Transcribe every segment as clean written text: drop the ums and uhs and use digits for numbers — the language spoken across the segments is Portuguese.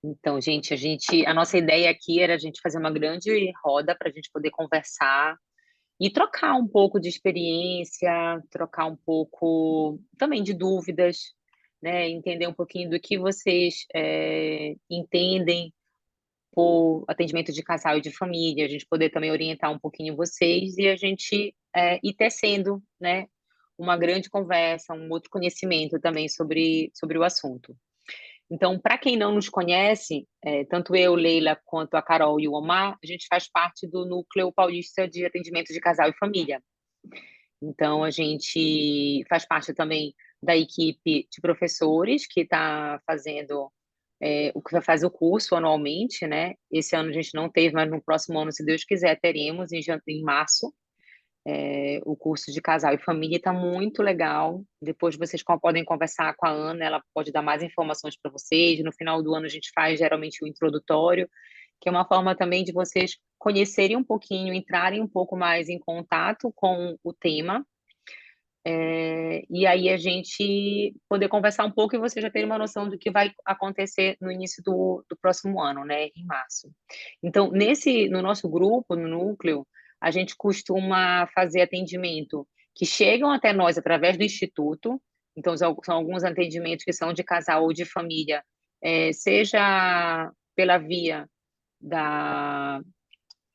Então, gente, a nossa ideia aqui era a gente fazer uma grande roda para a gente poder conversar e trocar um pouco de experiência, trocar um pouco também de dúvidas, né? Entender um pouquinho do que vocês entendem por atendimento de casal e de família, a gente poder também orientar um pouquinho vocês e a gente ir tecendo, né? Uma grande conversa, um outro conhecimento também sobre o assunto. Então, para quem não nos conhece, tanto eu, Leila, quanto a Carol e o Omar, a gente faz parte do Núcleo Paulista de Atendimento de Casal e Família. Então, a gente faz parte também da equipe de professores que está fazendo o que faz o curso anualmente, né? Esse ano a gente não teve, mas no próximo ano, se Deus quiser, teremos em março. O curso de casal e família está muito legal. Depois vocês podem conversar com a Ana, ela pode dar mais informações para vocês. No final do ano a gente faz geralmente o introdutório, que é uma forma também de vocês conhecerem um pouquinho, entrarem um pouco mais em contato com o tema. E aí a gente poder conversar um pouco e você já ter uma noção do que vai acontecer no início do próximo ano, né, em março. Então, no nosso grupo, no núcleo, a gente costuma fazer atendimento que chegam até nós através do instituto. Então, são alguns atendimentos que são de casal ou de família, seja pela via da,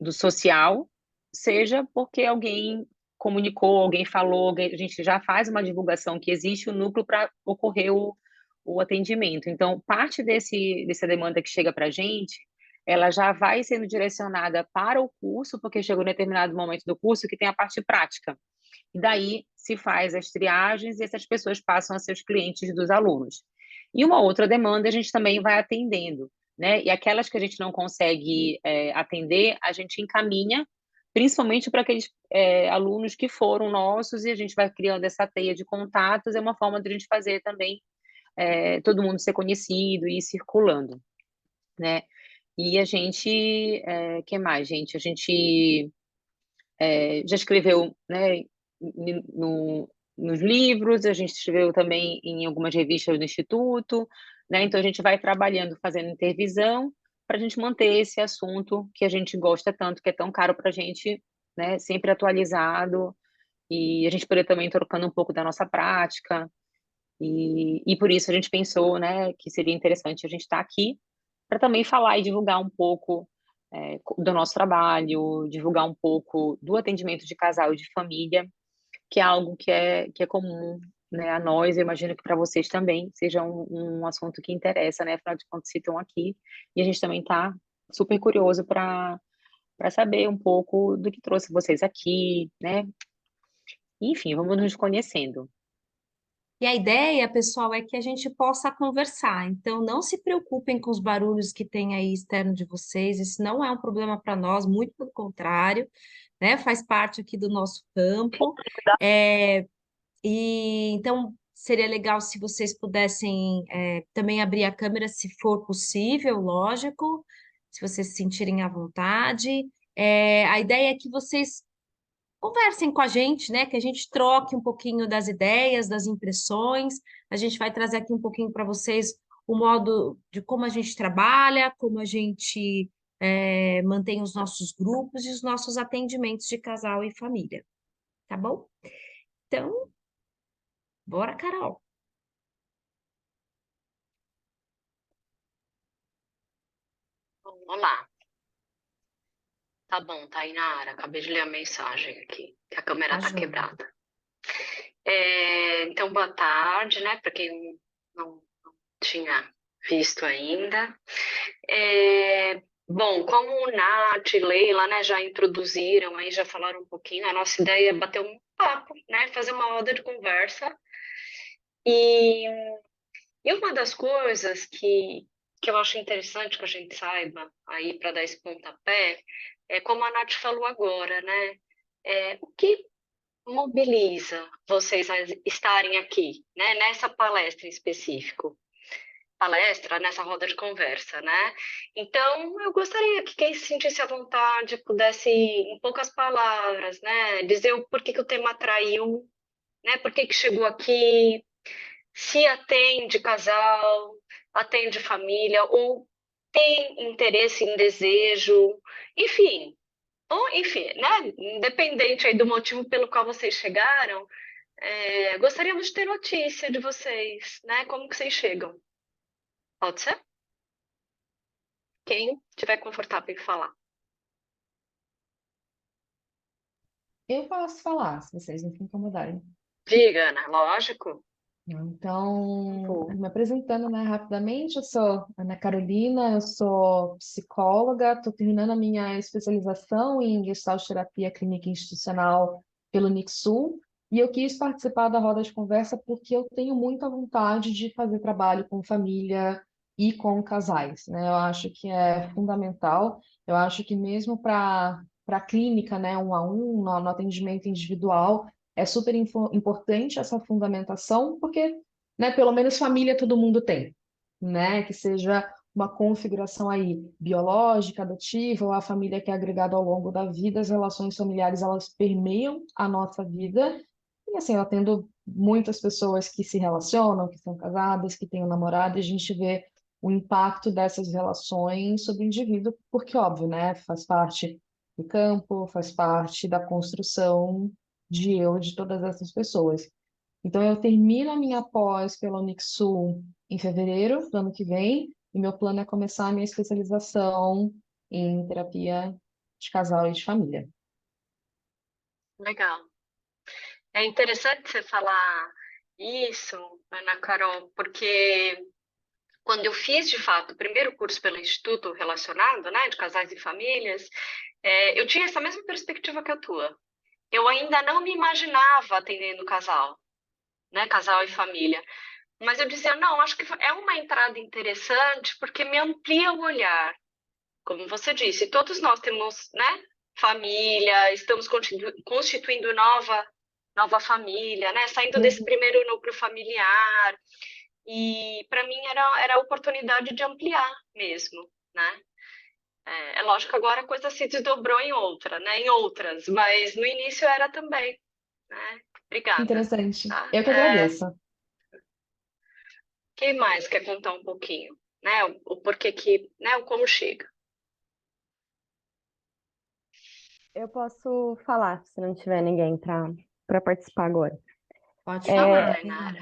do social, seja porque alguém comunicou, alguém falou, a gente já faz uma divulgação que existe o núcleo para ocorrer o atendimento. Então, parte dessa demanda que chega para a gente, ela já vai sendo direcionada para o curso, porque chegou em determinado momento do curso que tem a parte prática. E daí se faz as triagens e essas pessoas passam a ser os clientes dos alunos. E uma outra demanda a gente também vai atendendo, né? E aquelas que a gente não consegue atender, a gente encaminha, principalmente para aqueles alunos que foram nossos, e a gente vai criando essa teia de contatos, é uma forma de a gente fazer também todo mundo ser conhecido e ir circulando, né? E a gente, que mais, gente? A gente já escreveu, né, nos livros, a gente escreveu também em algumas revistas do Instituto, né? Então a gente vai trabalhando, fazendo intervisão, para a gente manter esse assunto que a gente gosta tanto, que é tão caro para a gente, né? Sempre atualizado, e a gente poder também trocando um pouco da nossa prática, e por isso a gente pensou, né, que seria interessante a gente estar aqui para também falar e divulgar um pouco do nosso trabalho, divulgar um pouco do atendimento de casal e de família, que é algo que é comum, né, a nós, eu imagino que para vocês também seja um assunto que interessa, né, afinal de contas, se estão aqui, e a gente também está super curioso para saber um pouco do que trouxe vocês aqui, né? Enfim, vamos nos conhecendo. E a ideia, pessoal, é que a gente possa conversar. Então, não se preocupem com os barulhos que tem aí externo de vocês. Isso não é um problema para nós, muito pelo contrário, né? Faz parte aqui do nosso campo. É, e então seria legal se vocês pudessem também abrir a câmera, se for possível, lógico, se vocês se sentirem à vontade. A ideia é que vocês conversem com a gente, né? Que a gente troque um pouquinho das ideias, das impressões. A gente vai trazer aqui um pouquinho para vocês o modo de como a gente trabalha, como a gente mantém os nossos grupos e os nossos atendimentos de casal e família, tá bom? Então, bora, Carol. Olá, tá bom, Tainara, acabei de ler a mensagem aqui, que a câmera Tá tá joia. quebrada. Então, boa tarde, né, para quem não tinha visto ainda. Bom, como o Nath e Leila, né, já introduziram aí, já falaram um pouquinho, a nossa ideia é bater um papo, né, fazer uma roda de conversa. E, e uma das coisas que eu acho interessante que a gente saiba aí para dar esse pontapé, é como a Nath falou agora, né? O que mobiliza vocês a estarem aqui, né? Nessa palestra em específico? Palestra, nessa roda de conversa, né? Então, eu gostaria que quem se sentisse à vontade pudesse, em poucas palavras, né, dizer o porquê que o tema atraiu, né? Por que que chegou aqui? Se atende casal, atende família, ou tem interesse em desejo, enfim, ou enfim, né? Independente aí do motivo pelo qual vocês chegaram, gostaríamos de ter notícia de vocês, né? Como que vocês chegam? Pode ser? Quem estiver confortável em falar. Eu posso falar, se vocês não se incomodarem. Diga, Ana, lógico. Então, Vou. me apresentando, né, rapidamente, eu sou Ana Carolina, eu sou psicóloga, estou terminando a minha especialização em Gestalt Terapia Clínica Institucional pelo Nixul, e eu quis participar da roda de conversa porque eu tenho muita vontade de fazer trabalho com família e com casais, né? Eu acho que é fundamental, eu acho que mesmo para a clínica, né, um a um, no atendimento individual, é super importante essa fundamentação, porque, né, pelo menos família todo mundo tem, né? Que seja uma configuração aí biológica, adotiva, ou a família que é agregada ao longo da vida, as relações familiares, elas permeiam a nossa vida. E assim, eu atendo muitas pessoas que se relacionam, que são casadas, que têm um namorado, e a gente vê o impacto dessas relações sobre o indivíduo, porque, óbvio, né, faz parte do campo, faz parte da construção de eu, de todas essas pessoas. Então, eu termino a minha pós pela Unixul em fevereiro do ano que vem, e meu plano é começar a minha especialização em terapia de casal e de família. Legal. É interessante você falar isso, Ana Carol, porque quando eu fiz, de fato, o primeiro curso pelo Instituto relacionado, né, de casais e famílias, eu tinha essa mesma perspectiva que a tua. Eu ainda não me imaginava atendendo casal, né, casal e família. Mas eu dizia, não, acho que é uma entrada interessante porque me amplia o olhar. Como você disse, todos nós temos, né, família, estamos constituindo nova família, né, saindo desse Uhum. primeiro núcleo familiar. E para mim era a oportunidade de ampliar mesmo, né? É lógico que agora a coisa se desdobrou em outra, né? Em outras, mas no início era também, né? Obrigada, Interessante. tá? Eu que agradeço. Quem mais quer contar um pouquinho, né? O porquê que, né? O como chega. Eu posso falar, se não tiver ninguém para participar agora. Pode Fala, falar, Tainara.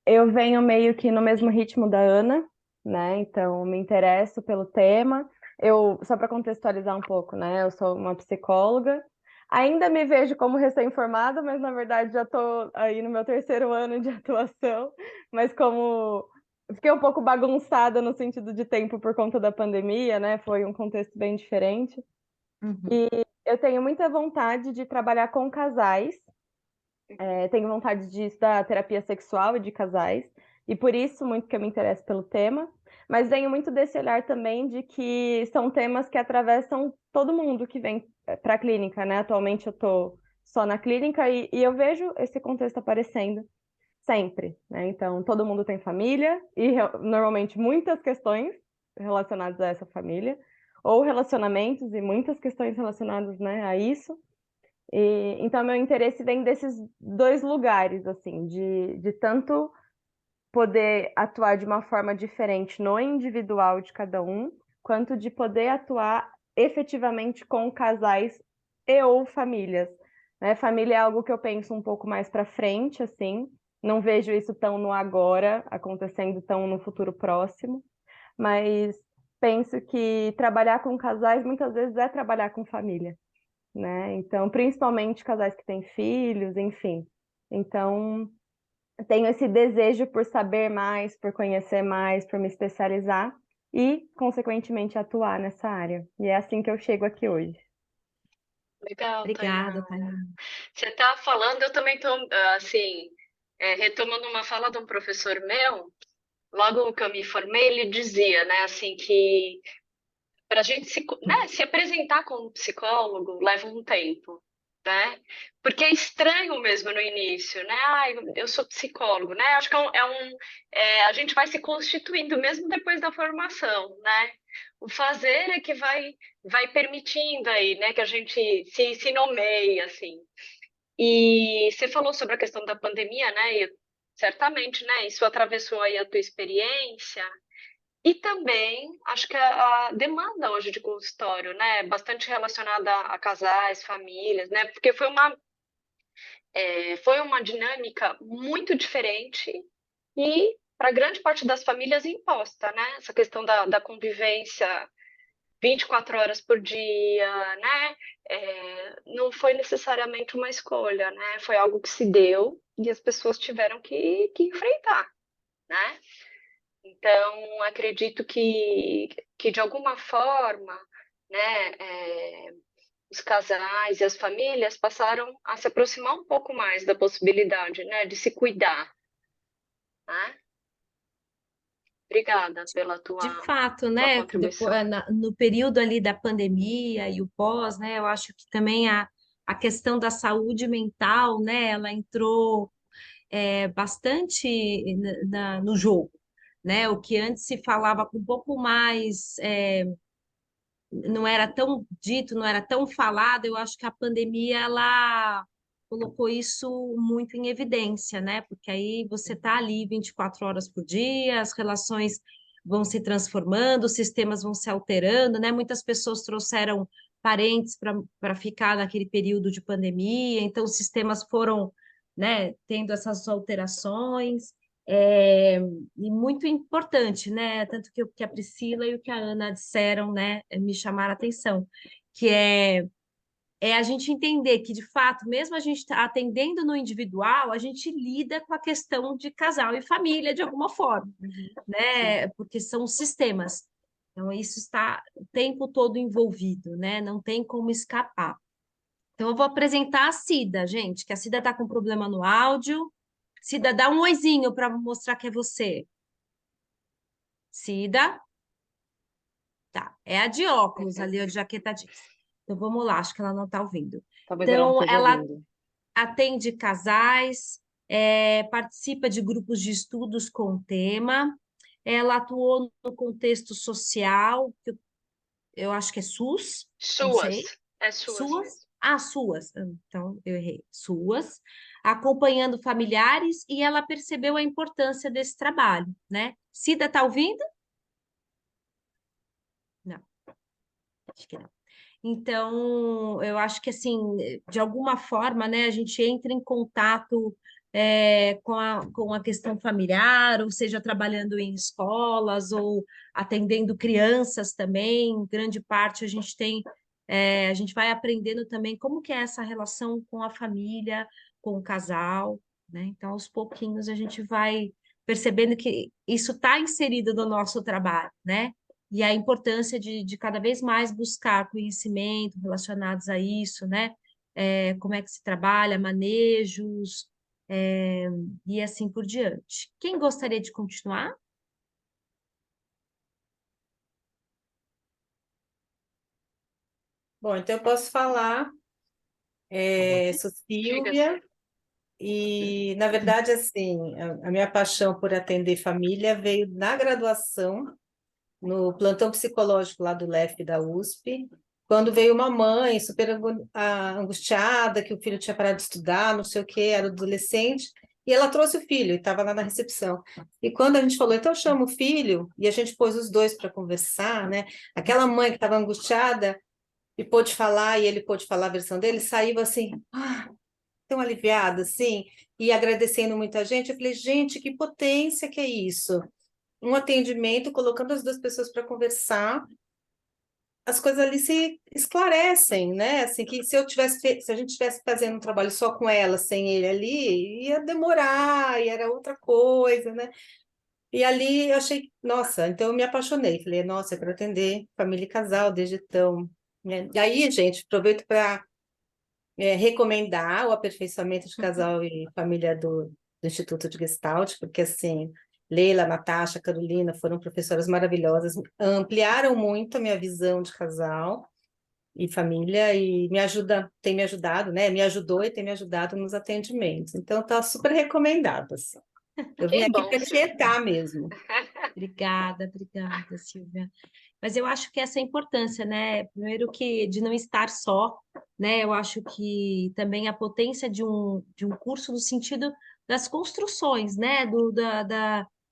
Eu venho meio que no mesmo ritmo da Ana, né? Então, me interesso pelo tema. Só para contextualizar um pouco, né? Eu sou uma psicóloga. Ainda me vejo como recém-formada, mas na verdade já estou aí no meu terceiro ano de atuação. Mas como fiquei um pouco bagunçada no sentido de tempo por conta da pandemia, né? Foi um contexto bem diferente. Uhum. Eu tenho muita vontade de trabalhar com casais. Tenho vontade de estudar terapia sexual e de casais, e por isso muito que eu me interesso pelo tema, mas venho muito desse olhar também de que são temas que atravessam todo mundo que vem para a clínica, né? Atualmente eu estou só na clínica e eu vejo esse contexto aparecendo sempre, né? Então, todo mundo tem família e normalmente muitas questões relacionadas a essa família, ou relacionamentos e muitas questões relacionadas, né, a isso. Então, meu interesse vem desses dois lugares, assim, de tanto poder atuar de uma forma diferente no individual de cada um, quanto de poder atuar efetivamente com casais e ou famílias, né? Família é algo que eu penso um pouco mais para frente, assim, não vejo isso tão no agora, acontecendo tão no futuro próximo, mas penso que trabalhar com casais muitas vezes é trabalhar com família, né? Então, principalmente casais que têm filhos, enfim. Então, tenho esse desejo por saber mais, por conhecer mais, por me especializar e, consequentemente, atuar nessa área. E é assim que eu chego aqui hoje. Legal, Obrigada, Tainara. Tainara. Você tá falando, eu também tô, assim, retomando uma fala de um professor meu, logo que eu me formei, ele dizia, né, assim, que para a gente se apresentar como psicólogo leva um tempo, né? Porque é estranho mesmo no início, né? Ai, eu sou psicólogo, né? Acho que a gente vai se constituindo mesmo depois da formação, né? O fazer é que vai permitindo aí, né? Que a gente se nomeie, assim. E você falou sobre a questão da pandemia, né? E certamente, né? Isso atravessou aí a tua experiência. E também, acho que a demanda hoje de consultório, né? Bastante relacionada a casais, famílias, né? Porque foi uma dinâmica muito diferente e, para grande parte das famílias, imposta, né? Essa questão da convivência 24 horas por dia, né? Não foi necessariamente uma escolha, né? Foi algo que se deu e as pessoas tiveram que enfrentar, né? Então, acredito que de alguma forma, né, os casais e as famílias passaram a se aproximar um pouco mais da possibilidade, né, de se cuidar, né? Obrigada pela De tua, fato, tua né, contribuição. no período ali da pandemia e o pós, né, eu acho que também a questão da saúde mental, né, ela entrou bastante no jogo, né, o que antes se falava com um pouco mais, não era tão dito, não era tão falado, eu acho que a pandemia, ela colocou isso muito em evidência, né, porque aí você está ali 24 horas por dia, as relações vão se transformando, os sistemas vão se alterando, né, muitas pessoas trouxeram parentes para ficar naquele período de pandemia, então os sistemas foram, né, tendo essas alterações, é, e muito importante, né? Tanto que o que a Priscila e o que a Ana disseram, né, me chamaram a atenção, que é a gente entender que, de fato, mesmo a gente atendendo no individual, a gente lida com a questão de casal e família de alguma forma, Sim. né? Porque são sistemas. Então, isso está o tempo todo envolvido, né? Não tem como escapar. Então, eu vou apresentar a Cida, gente, que a Cida está com problema no áudio. Cida, dá um oizinho para mostrar que é você. Cida, tá. É a de óculos ali, a de jaqueta jeans. Então, vamos lá, acho que ela não está ouvindo. Talvez ela não Então, esteja ela ouvindo. atende casais, participa de grupos de estudos com o tema. Ela atuou no contexto social, que eu acho que é SUS, não sei. Suas Suas? mesmo. Ah, suas. Então, eu errei. Suas. Acompanhando familiares e ela percebeu a importância desse trabalho, né? Cida, tá ouvindo? Não, acho que não. Então, eu acho que, assim, de alguma forma, né, a gente entra em contato com a questão familiar, ou seja, trabalhando em escolas ou atendendo crianças também, grande parte a gente tem, a gente vai aprendendo também como que é essa relação com a família, com o casal, né? Então, aos pouquinhos a gente vai percebendo que isso está inserido no nosso trabalho, né? E a importância de cada vez mais buscar conhecimento relacionados a isso, né? Como é que se trabalha, manejos, é, e assim por diante. Quem gostaria de continuar? Bom, então eu posso falar, sou Diga, Silvia, Cida. e na verdade, assim, a minha paixão por atender família veio na graduação, no plantão psicológico lá do LEF da USP, quando veio uma mãe super angustiada, que o filho tinha parado de estudar, não sei o quê, era adolescente, e ela trouxe o filho, e estava lá na recepção. E quando a gente falou, então chama o filho, e a gente pôs os dois para conversar, né? Aquela mãe que estava angustiada e pôde falar, e ele pôde falar a versão dele, saiu assim, tão aliviada, assim, e agradecendo muita gente. Eu falei, gente, que potência que é isso! Um atendimento, colocando as duas pessoas para conversar, as coisas ali se esclarecem, né? Assim, que se se a gente estivesse fazendo um trabalho só com ela, sem ele ali, ia demorar, e era outra coisa, né? E ali eu achei, nossa, então eu me apaixonei. Falei, nossa, eu quero atender família e casal desde então, né? E aí, gente, aproveito para recomendar o aperfeiçoamento de casal e família do Instituto de Gestalt, porque assim, Leila, Natasha, Carolina foram professoras maravilhosas, ampliaram muito a minha visão de casal e família e tem me ajudado, né? Me ajudou e tem me ajudado nos atendimentos. Então, está super recomendado, assim. Eu vim Que aqui bom, para Cida. tietar mesmo. Obrigada, Silvia. Mas eu acho que essa é a importância, né? Primeiro que de não estar só, né? Eu acho que também a potência de um curso no sentido das construções, né?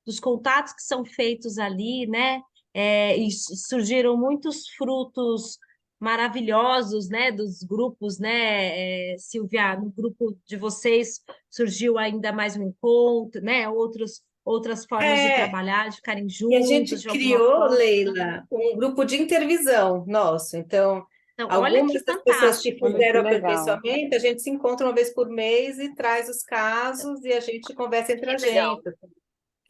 Dos contatos que são feitos ali, né? E surgiram muitos frutos maravilhosos, né? Dos grupos, né? Silvia, no grupo de vocês surgiu ainda mais um encontro, né? Outras formas de É, trabalhar, de ficarem e a juntos gente de alguma criou, forma. Leila, um grupo de intervisão nosso. Então, Então, olha que algumas das pessoas que fantástico. Olha que fizeram legal. aperfeiçoamento, a gente se encontra uma vez por mês e traz os casos e a gente conversa entre Que a legal. gente.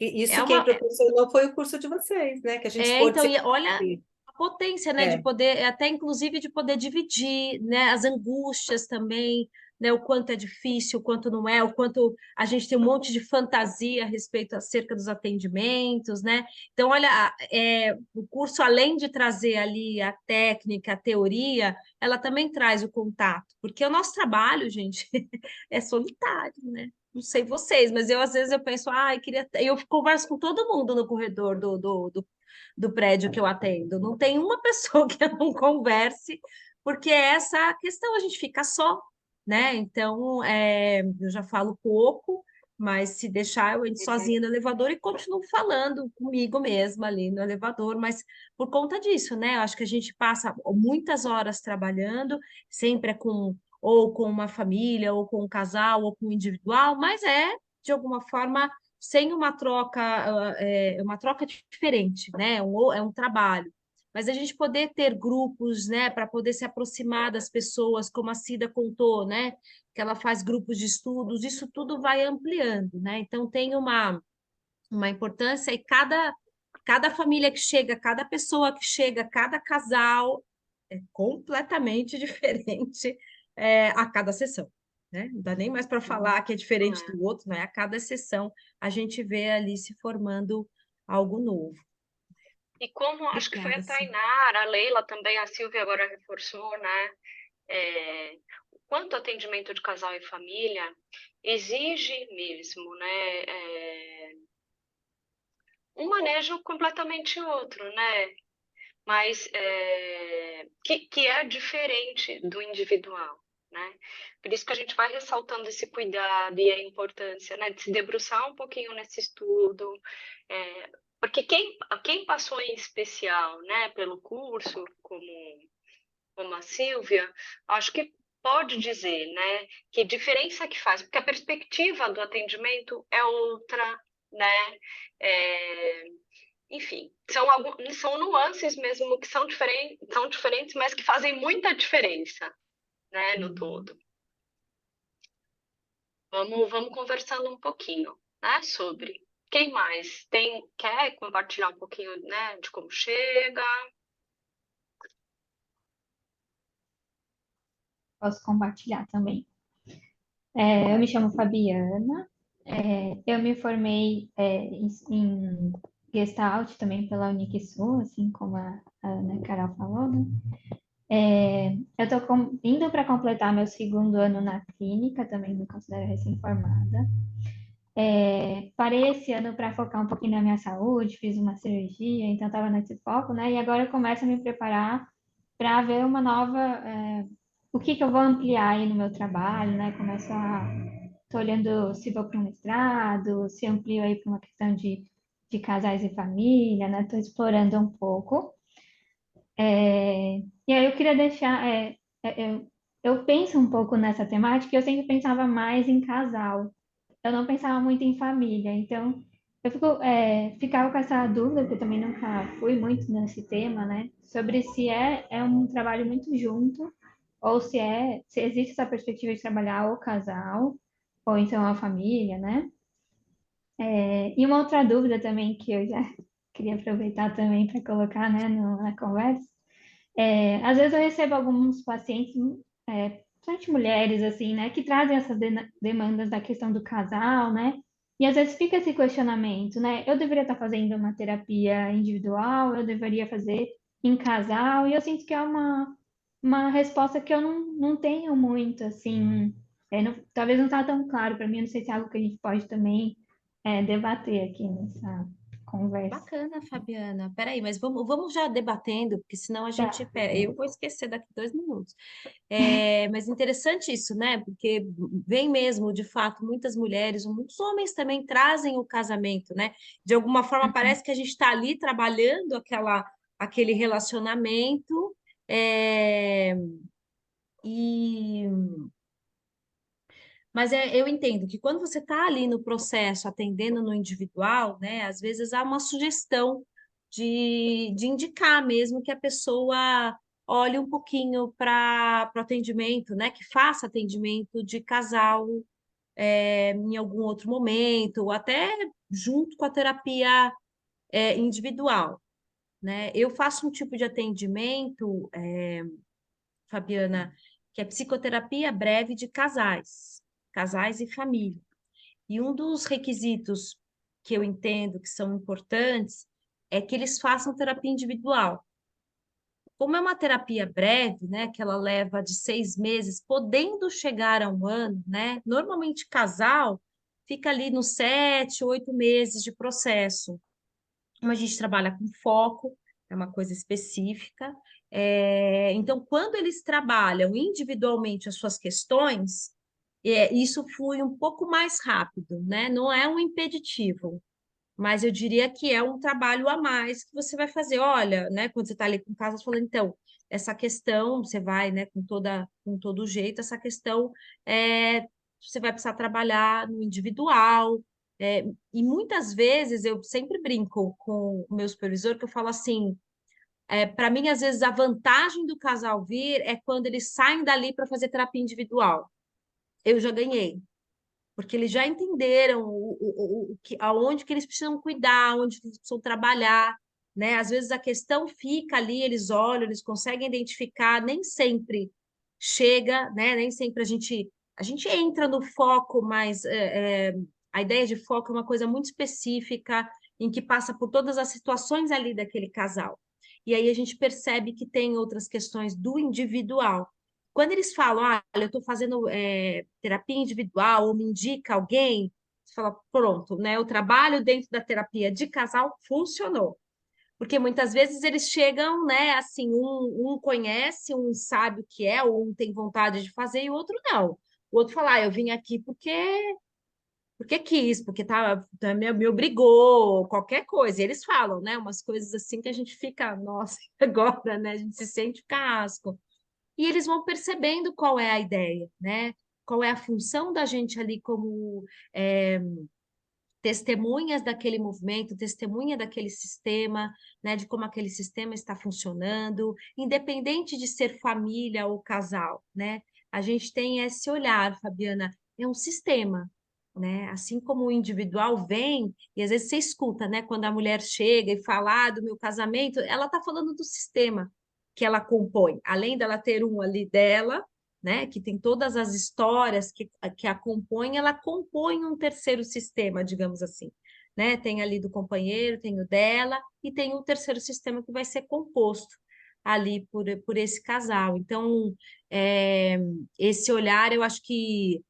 E É isso quem uma, proporcionou foi o curso de vocês, né? Que a gente pôde então, se e olha conhecer. a potência, né, de É, poder, até inclusive de poder dividir, né, as angústias também, né, o quanto é difícil, o quanto não é, o quanto a gente tem um monte de fantasia a respeito acerca dos atendimentos, né? Então, olha, o curso, além de trazer ali a técnica, a teoria, ela também traz o contato, porque o nosso trabalho, gente, é solitário, né? Não sei vocês, mas eu às vezes eu penso, ai, queria. Eu converso com todo mundo no corredor do prédio que eu atendo. Não tem uma pessoa que eu não converse, porque é essa questão, a gente fica só, né? Então, eu já falo pouco, mas se deixar, eu entro Uhum. sozinha no elevador e continuo falando comigo mesma ali no elevador, mas por conta disso, né? Eu acho que a gente passa muitas horas trabalhando, sempre é com ou com uma família, ou com um casal, ou com um individual, mas de alguma forma, sem uma troca diferente, né? É um trabalho. Mas a gente poder ter grupos, né, para poder se aproximar das pessoas, como a Cida contou, né, que ela faz grupos de estudos, isso tudo vai ampliando, né? Então tem uma importância e cada família que chega, cada pessoa que chega, cada casal é completamente diferente a cada sessão, né? Não dá nem mais para falar que é diferente É. do outro, né? A cada sessão a gente vê ali se formando algo novo. E como acho que foi Obrigada, a sim. Tainara, a Leila também, a Silvia agora reforçou, né? Quanto atendimento de casal e família exige mesmo, né? Um manejo completamente outro, né? Mas que é diferente do individual, né? Por isso que a gente vai ressaltando esse cuidado e a importância, né, de se debruçar um pouquinho nesse estudo, porque quem passou em especial, né, pelo curso, como a Silvia, acho que pode dizer, né, que diferença que faz, porque a perspectiva do atendimento é outra, né? É, enfim, são nuances mesmo que são diferentes, mas que fazem muita diferença, né, no Uhum. todo. Vamos conversando um pouquinho, né, sobre. Quem mais quer compartilhar um pouquinho, né, de como chega? Posso compartilhar também. Eu me chamo Fabiana, eu me formei em Gestalt também pela Unisul, assim como a Ana Carol falou, né? Eu estou indo para completar meu segundo ano na clínica, também me considero recém-formada. Parei esse ano para focar um pouquinho na minha saúde, fiz uma cirurgia, então estava nesse foco, né? E agora eu começo a me preparar para ver uma nova, o que que eu vou ampliar aí no meu trabalho, né? Tô olhando se vou para um mestrado, se amplio aí para uma questão de casais e família, né? Estou explorando um pouco. E aí eu queria deixar, eu penso um pouco nessa temática, eu sempre pensava mais em casal, eu não pensava muito em família, então ficava com essa dúvida, porque eu também nunca fui muito nesse tema, né? Sobre se é um trabalho muito junto, ou se existe essa perspectiva de trabalhar o casal, ou então a família, né? E uma outra dúvida também que eu já queria aproveitar também para colocar, né, na conversa, às vezes eu recebo alguns pacientes, principalmente mulheres, assim, né, que trazem essas demandas da questão do casal, né, e às vezes fica esse questionamento, né, eu deveria estar fazendo uma terapia individual, eu deveria fazer em casal, e eu sinto que é uma resposta que eu não tenho muito, assim, talvez não está tão claro para mim, eu não sei se é algo que a gente pode também debater aqui nessa conversa. Bacana, Fabiana. Peraí, mas vamos já debatendo, porque senão a gente. Tá. Eu vou esquecer daqui 2 minutos. Mas interessante isso, né? Porque vem mesmo, de fato, muitas mulheres, muitos homens também trazem o casamento, né? De alguma forma, parece que a gente está ali trabalhando aquele relacionamento, é, e mas eu entendo que quando você está ali no processo, atendendo no individual, né, às vezes há uma sugestão de indicar mesmo que a pessoa olhe um pouquinho para o atendimento, né, que faça atendimento de casal em algum outro momento, ou até junto com a terapia individual, né? Eu faço um tipo de atendimento, Fabiana, que é psicoterapia breve de casais e família. E um dos requisitos que eu entendo que são importantes é que eles façam terapia individual. Como é uma terapia breve, né, que ela leva de 6 meses, podendo chegar a um ano, né? Normalmente casal fica ali nos 7, 8 meses de processo. Como a gente trabalha com foco, é uma coisa específica. Então, quando eles trabalham individualmente as suas questões, isso flui um pouco mais rápido, né? Não é um impeditivo, mas eu diria que é um trabalho a mais que você vai fazer. Olha, né? Quando você está ali com o caso, falando, então, essa questão, você vai, né, com todo jeito, essa questão você vai precisar trabalhar no individual. E muitas vezes eu sempre brinco com o meu supervisor que eu falo assim, para mim, às vezes, a vantagem do casal vir é quando eles saem dali para fazer terapia individual. Eu já ganhei, porque eles já entenderam aonde que eles precisam cuidar, onde que eles precisam trabalhar, né? Às vezes a questão fica ali, eles olham, eles conseguem identificar, nem sempre chega, né? Nem sempre a gente entra no foco, mas a ideia de foco é uma coisa muito específica, em que passa por todas as situações ali daquele casal. E aí a gente percebe que tem outras questões do individual. Quando eles falam, olha, eu estou fazendo terapia individual, ou me indica alguém, você fala, pronto, né? O trabalho dentro da terapia de casal funcionou. Porque muitas vezes eles chegam, né, assim, um conhece, um sabe o que é, ou um tem vontade de fazer, e o outro não. O outro fala, eu vim aqui porque quis, porque me obrigou, qualquer coisa. E eles falam, né, umas coisas assim que a gente fica, nossa, agora, né, a gente se sente carrasco. E eles vão percebendo qual é a ideia, né? Qual é a função da gente ali como testemunhas daquele movimento, testemunha daquele sistema, né? De como aquele sistema está funcionando, independente de ser família ou casal, né? A gente tem esse olhar, Fabiana, é um sistema, né? Assim como o individual vem, e às vezes você escuta, né? Quando a mulher chega e fala do meu casamento, ela está falando do sistema que ela compõe, além dela ter um ali dela, né, que tem todas as histórias que a compõem, ela compõe um terceiro sistema, digamos assim, né? Tem ali do companheiro, tem o dela, e tem um terceiro sistema que vai ser composto ali por esse casal. Então, esse olhar, eu acho que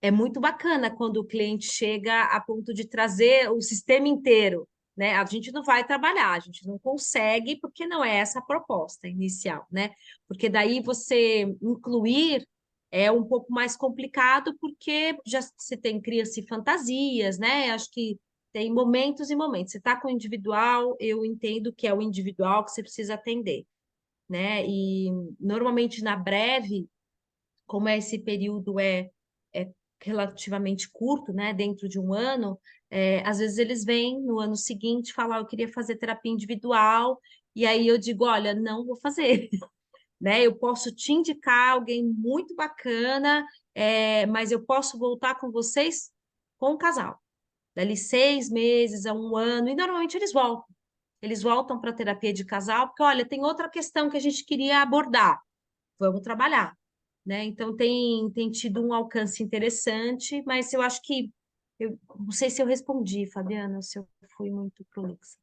é muito bacana quando o cliente chega a ponto de trazer o sistema inteiro, né? A gente não vai trabalhar, a gente não consegue, porque não é essa a proposta inicial, né? Porque daí você incluir é um pouco mais complicado, porque já você tem cria-se fantasias, né? Acho que tem momentos e momentos. Você está com o individual, eu entendo que é o individual que você precisa atender, né? E normalmente na breve, como esse período é relativamente curto, né, dentro de um ano, às vezes eles vêm no ano seguinte falar, eu queria fazer terapia individual, e aí eu digo, olha, não vou fazer, né? Eu posso te indicar alguém muito bacana, mas eu posso voltar com vocês com o casal. Dali 6 meses a um ano, e normalmente eles voltam. Eles voltam para a terapia de casal, porque, olha, tem outra questão que a gente queria abordar. Vamos trabalhar, né? Então tem tido um alcance interessante, mas eu acho que eu não sei se eu respondi, Fabiana, se eu fui muito prolixa.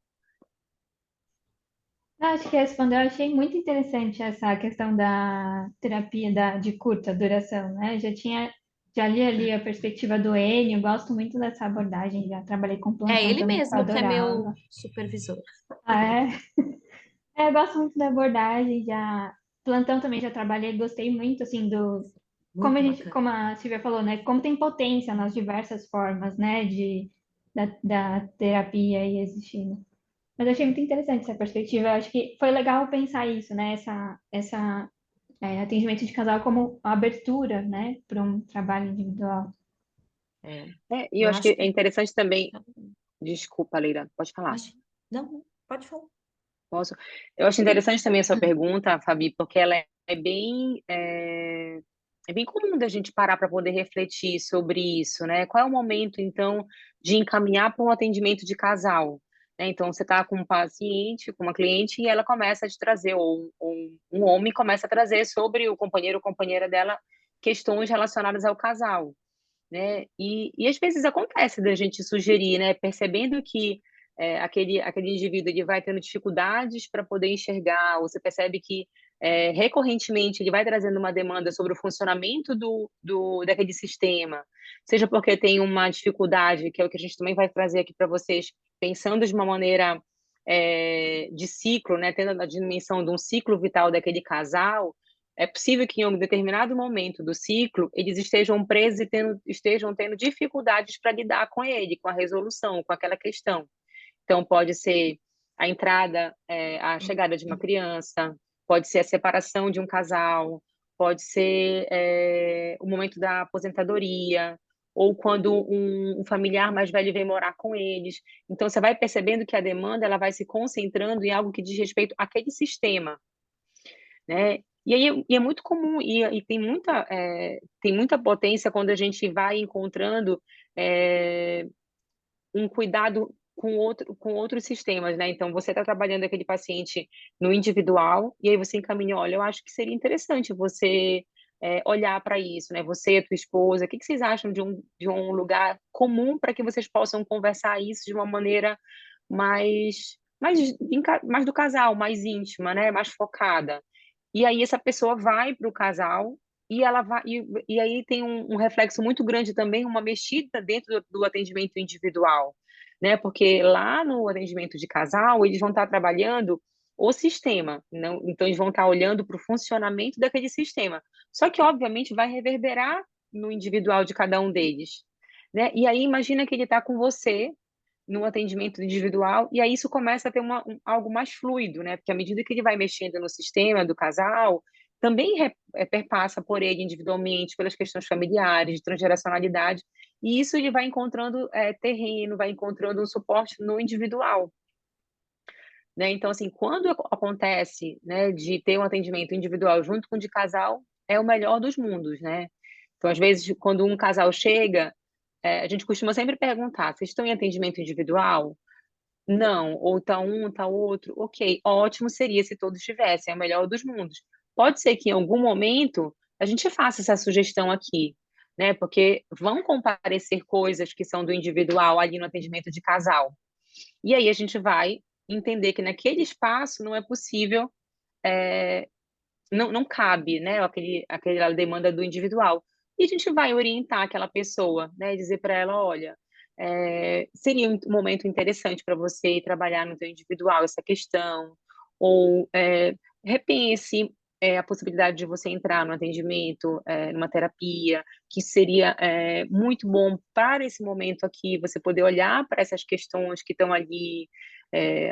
Eu acho que respondeu, eu achei muito interessante essa questão da terapia de curta duração, né? Já tinha já li ali a perspectiva do Enio, gosto muito dessa abordagem, já trabalhei com É plantão ele também, que eu mesmo que é meu adorava. supervisor. Ah, é? É, eu gosto muito da abordagem, já plantão também já trabalhei, gostei muito assim do como Muito bacana. como a Silvia falou, né? Como tem potência nas diversas formas, né? Da terapia e existindo. Mas eu achei muito interessante essa perspectiva. Eu acho que foi legal pensar isso, né? Atendimento de casal como abertura, né? Para um trabalho individual. É, E eu eu acho acho que é que interessante também. Desculpa, Leila, pode falar. não, pode falar. Posso? Eu acho interessante também a sua pergunta, Fabi, porque ela é bem comum da gente parar para poder refletir sobre isso, né? Qual é o momento, então, de encaminhar para um atendimento de casal? Né? Então, você está com um paciente, com uma cliente, e ela começa a te trazer, ou um homem começa a trazer sobre o companheiro ou companheira dela questões relacionadas ao casal, né? E às vezes acontece da gente sugerir, né? Percebendo que aquele indivíduo ele vai tendo dificuldades para poder enxergar, ou você percebe que recorrentemente ele vai trazendo uma demanda sobre o funcionamento daquele sistema, seja porque tem uma dificuldade, que é o que a gente também vai trazer aqui para vocês, pensando de uma maneira de ciclo, né? Tendo a dimensão de um ciclo vital daquele casal, é possível que em um determinado momento do ciclo eles estejam presos e estejam tendo dificuldades para lidar com ele, com a resolução, com aquela questão. Então, pode ser a entrada, a chegada de uma criança, pode ser a separação de um casal, pode ser o momento da aposentadoria, ou quando um familiar mais velho vem morar com eles. Então, você vai percebendo que a demanda ela vai se concentrando em algo que diz respeito àquele sistema, né? E aí é muito comum e tem muita potência quando a gente vai encontrando um cuidado com outros sistemas, né? Então você está trabalhando aquele paciente no individual e aí você encaminha, olha, eu acho que seria interessante você olhar para isso, né? Você e a tua esposa, o que vocês acham de um lugar comum para que vocês possam conversar isso de uma maneira mais do casal, mais íntima, né? Mais focada. E aí essa pessoa vai para o casal e ela vai e aí tem um reflexo muito grande também, uma mexida dentro do atendimento individual, né? Porque lá no atendimento de casal eles vão estar trabalhando o sistema, não, então eles vão estar olhando para o funcionamento daquele sistema. Só que obviamente vai reverberar no individual de cada um deles, né? E aí imagina que ele está com você no atendimento individual, e aí isso começa a ter algo mais fluido, né? Porque à medida que ele vai mexendo no sistema do casal, também perpassa por ele individualmente, pelas questões familiares, de transgeracionalidade, e isso ele vai encontrando terreno, vai encontrando um suporte no individual, né? Então, assim, quando acontece, né, de ter um atendimento individual junto com o de casal, é o melhor dos mundos, né? Então, às vezes, quando um casal chega, a gente costuma sempre perguntar: vocês estão em atendimento individual? Não, ou tá um, tá outro. Ok, ótimo seria se todos tivessem, é o melhor dos mundos. Pode ser que em algum momento a gente faça essa sugestão aqui, né? Porque vão comparecer coisas que são do individual ali no atendimento de casal. E aí a gente vai entender que naquele espaço não é possível, não cabe, né? Aquela demanda do individual. E a gente vai orientar aquela pessoa, né? Dizer para ela, olha, seria um momento interessante para você trabalhar no teu individual essa questão, ou repense a possibilidade de você entrar no atendimento, numa terapia, que seria muito bom para esse momento aqui, você poder olhar para essas questões que estão ali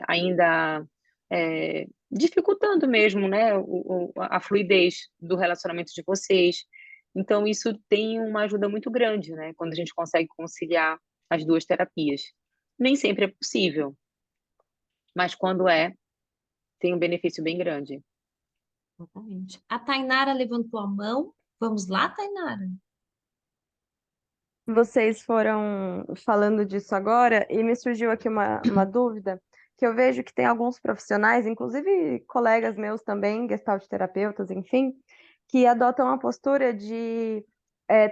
ainda dificultando mesmo, né, a fluidez do relacionamento de vocês. Então, isso tem uma ajuda muito grande, né, quando a gente consegue conciliar as duas terapias. Nem sempre é possível, mas quando tem um benefício bem grande. Exatamente. A Tainara levantou a mão. Vamos lá, Tainara? Vocês foram falando disso agora e me surgiu aqui uma dúvida, que eu vejo que tem alguns profissionais, inclusive colegas meus também, gestalt terapeutas, enfim, que adotam a postura de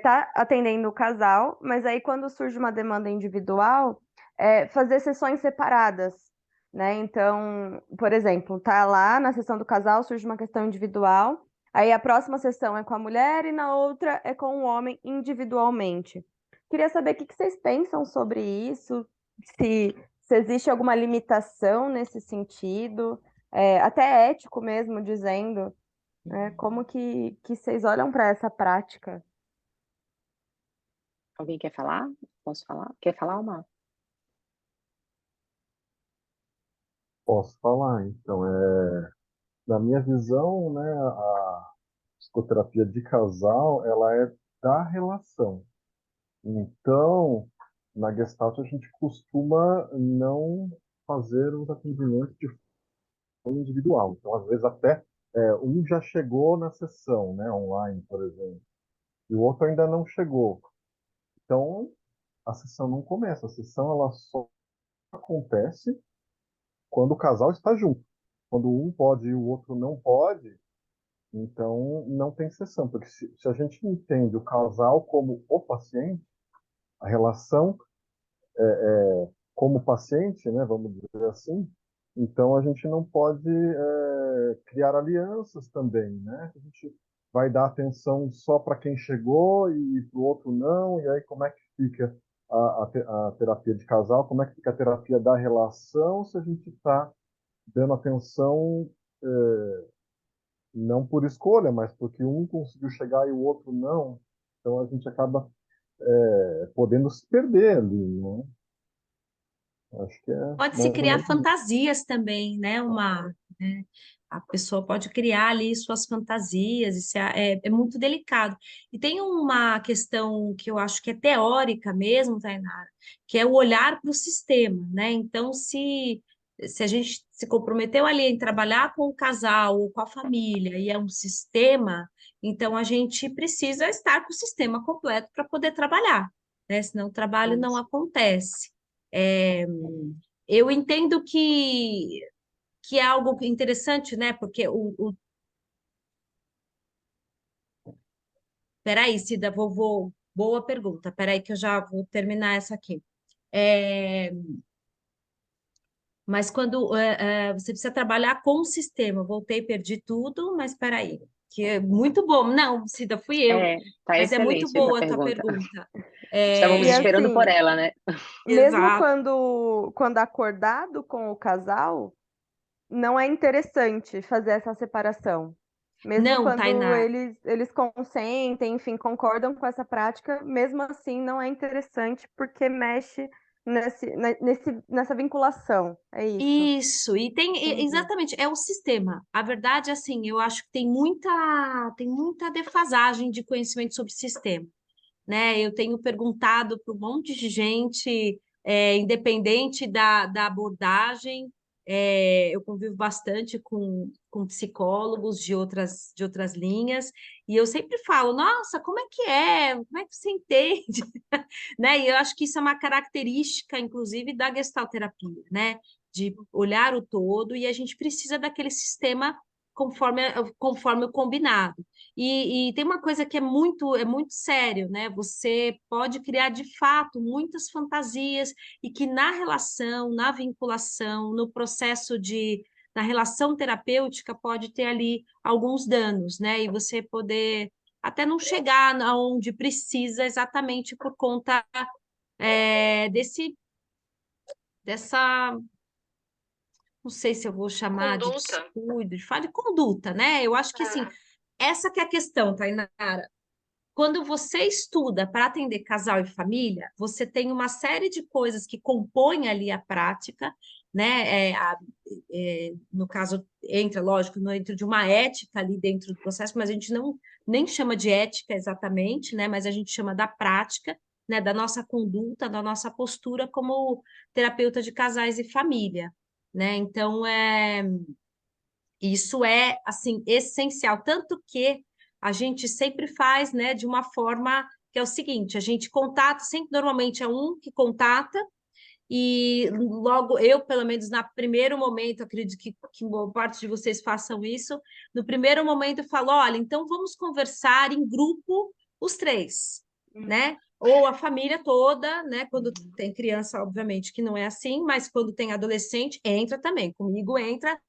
tá atendendo o casal, mas aí quando surge uma demanda individual, fazer sessões separadas, né? Então, por exemplo, tá lá na sessão do casal, surge uma questão individual, Aí a próxima sessão é com a mulher e na outra é com o homem individualmente. Queria saber o que vocês pensam sobre isso, se existe alguma limitação nesse sentido, até ético mesmo, dizendo, né, como que vocês olham para essa prática? Alguém quer falar? Posso falar? Quer falar, Omar? Posso falar, então, na minha visão, né, a psicoterapia de casal, ela é da relação. Então, na Gestalt a gente costuma não fazer os atendimentos de forma individual. Então, às vezes até um já chegou na sessão, né, online, por exemplo, e o outro ainda não chegou. Então, a sessão não começa. A sessão ela só acontece quando o casal está junto. Quando um pode e o outro não pode, então não tem sessão. Porque se a gente entende o casal como o paciente, a relação como paciente, né, vamos dizer assim, então a gente não pode criar alianças também, né? A gente vai dar atenção só para quem chegou e para o outro não, e aí como é que fica a terapia de casal, como é que fica a terapia da relação se a gente está dando atenção não por escolha, mas porque um conseguiu chegar e o outro não, então a gente acaba podendo se perder ali, né? Acho que é Pode-se mais ou criar menos isso. fantasias também, né? Né? A pessoa pode criar ali suas fantasias, isso é muito delicado. E tem uma questão que eu acho que é teórica mesmo, Tainara, que é o olhar para o sistema, né? Então, se a gente se comprometeu ali em trabalhar com o casal ou com a família e é um sistema, então a gente precisa estar com o sistema completo para poder trabalhar, né? Senão o trabalho não Isso. acontece. É, eu entendo que é algo interessante, né? Porque Peraí, Cida, boa pergunta. Peraí que eu já vou terminar essa aqui. É, mas quando você precisa trabalhar com o sistema, voltei, perdi tudo, mas peraí, que é muito bom. Não, Cida, fui eu, Tá mas é muito excelente essa boa a tua pergunta. pergunta. Estávamos E É, esperando por assim, ela, né? mesmo exato. quando acordado com o casal, não é interessante fazer essa separação. Mesmo Não, quando Tainá. eles consentem, enfim, concordam com essa prática, mesmo assim não é interessante porque mexe nessa vinculação. É isso. Isso, e Entendi. exatamente, é o sistema. A verdade, assim, eu acho que tem muita defasagem de conhecimento sobre sistema, né? Eu tenho perguntado para um monte de gente, independente da abordagem, eu convivo bastante com psicólogos de outras linhas, e eu sempre falo, nossa, como é que é? Como é que você entende? Né? E eu acho que isso é uma característica, inclusive, da gestalterapia, né? De olhar o todo, e a gente precisa daquele sistema conforme o combinado. E tem uma coisa que é muito sério, né? Você pode criar de fato muitas fantasias e que na relação, na vinculação, no processo na relação terapêutica pode ter ali alguns danos, né? E você poder até não chegar aonde precisa exatamente por conta dessa, não sei se eu vou chamar de Conduta. descuido, de falta de conduta, né? Eu acho que assim, É. essa que é a questão, Tainara. Quando você estuda para atender casal e família, você tem uma série de coisas que compõem ali a prática, né? No caso, entra, lógico, dentro de uma ética ali dentro do processo, mas a gente não nem chama de ética exatamente, né? Mas a gente chama da prática, né? Da nossa conduta, da nossa postura como terapeuta de casais e família, né? Então, isso é, assim, essencial, tanto que a gente sempre faz, né, de uma forma que é o seguinte, a gente contata, sempre normalmente é um que contata, e logo eu, pelo menos no primeiro momento, acredito que boa parte de vocês façam isso, no primeiro momento eu falo, olha, então vamos conversar em grupo os três, né? Ou a família toda, né? Quando tem criança, obviamente que não é assim, mas quando tem adolescente, entra também. Comigo entra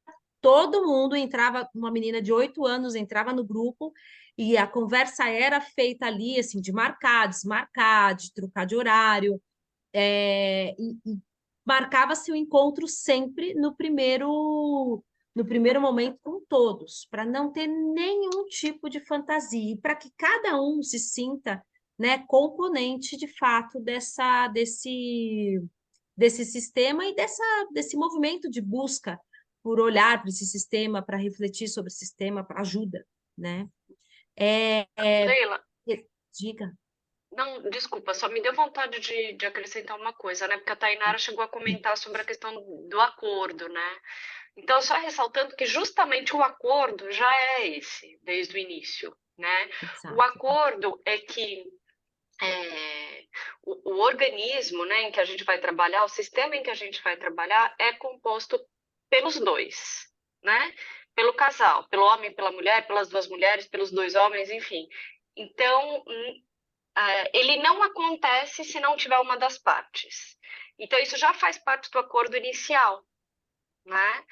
todo mundo entrava, uma menina de 8 anos entrava no grupo e a conversa era feita ali, assim, de marcar, desmarcar, de trocar de horário, e marcava-se o encontro sempre no primeiro momento com todos, para não ter nenhum tipo de fantasia, e para que cada um se sinta, né, componente de fato desse sistema e desse movimento de busca por olhar para esse sistema, para refletir sobre o sistema, para ajuda, né? Leila, Diga. não, desculpa, só me deu vontade de acrescentar uma coisa, né? Porque a Tainara chegou a comentar sobre a questão do acordo, né? Então, só ressaltando que justamente o acordo já é esse, desde o início, né? O Exato. acordo é que o organismo, né, em que a gente vai trabalhar, o sistema em que a gente vai trabalhar é composto pelos dois, né? Pelo casal, pelo homem, pela mulher, pelas duas mulheres, pelos dois homens, enfim. Então, ele não acontece se não tiver uma das partes. Então, isso já faz parte do acordo inicial, né?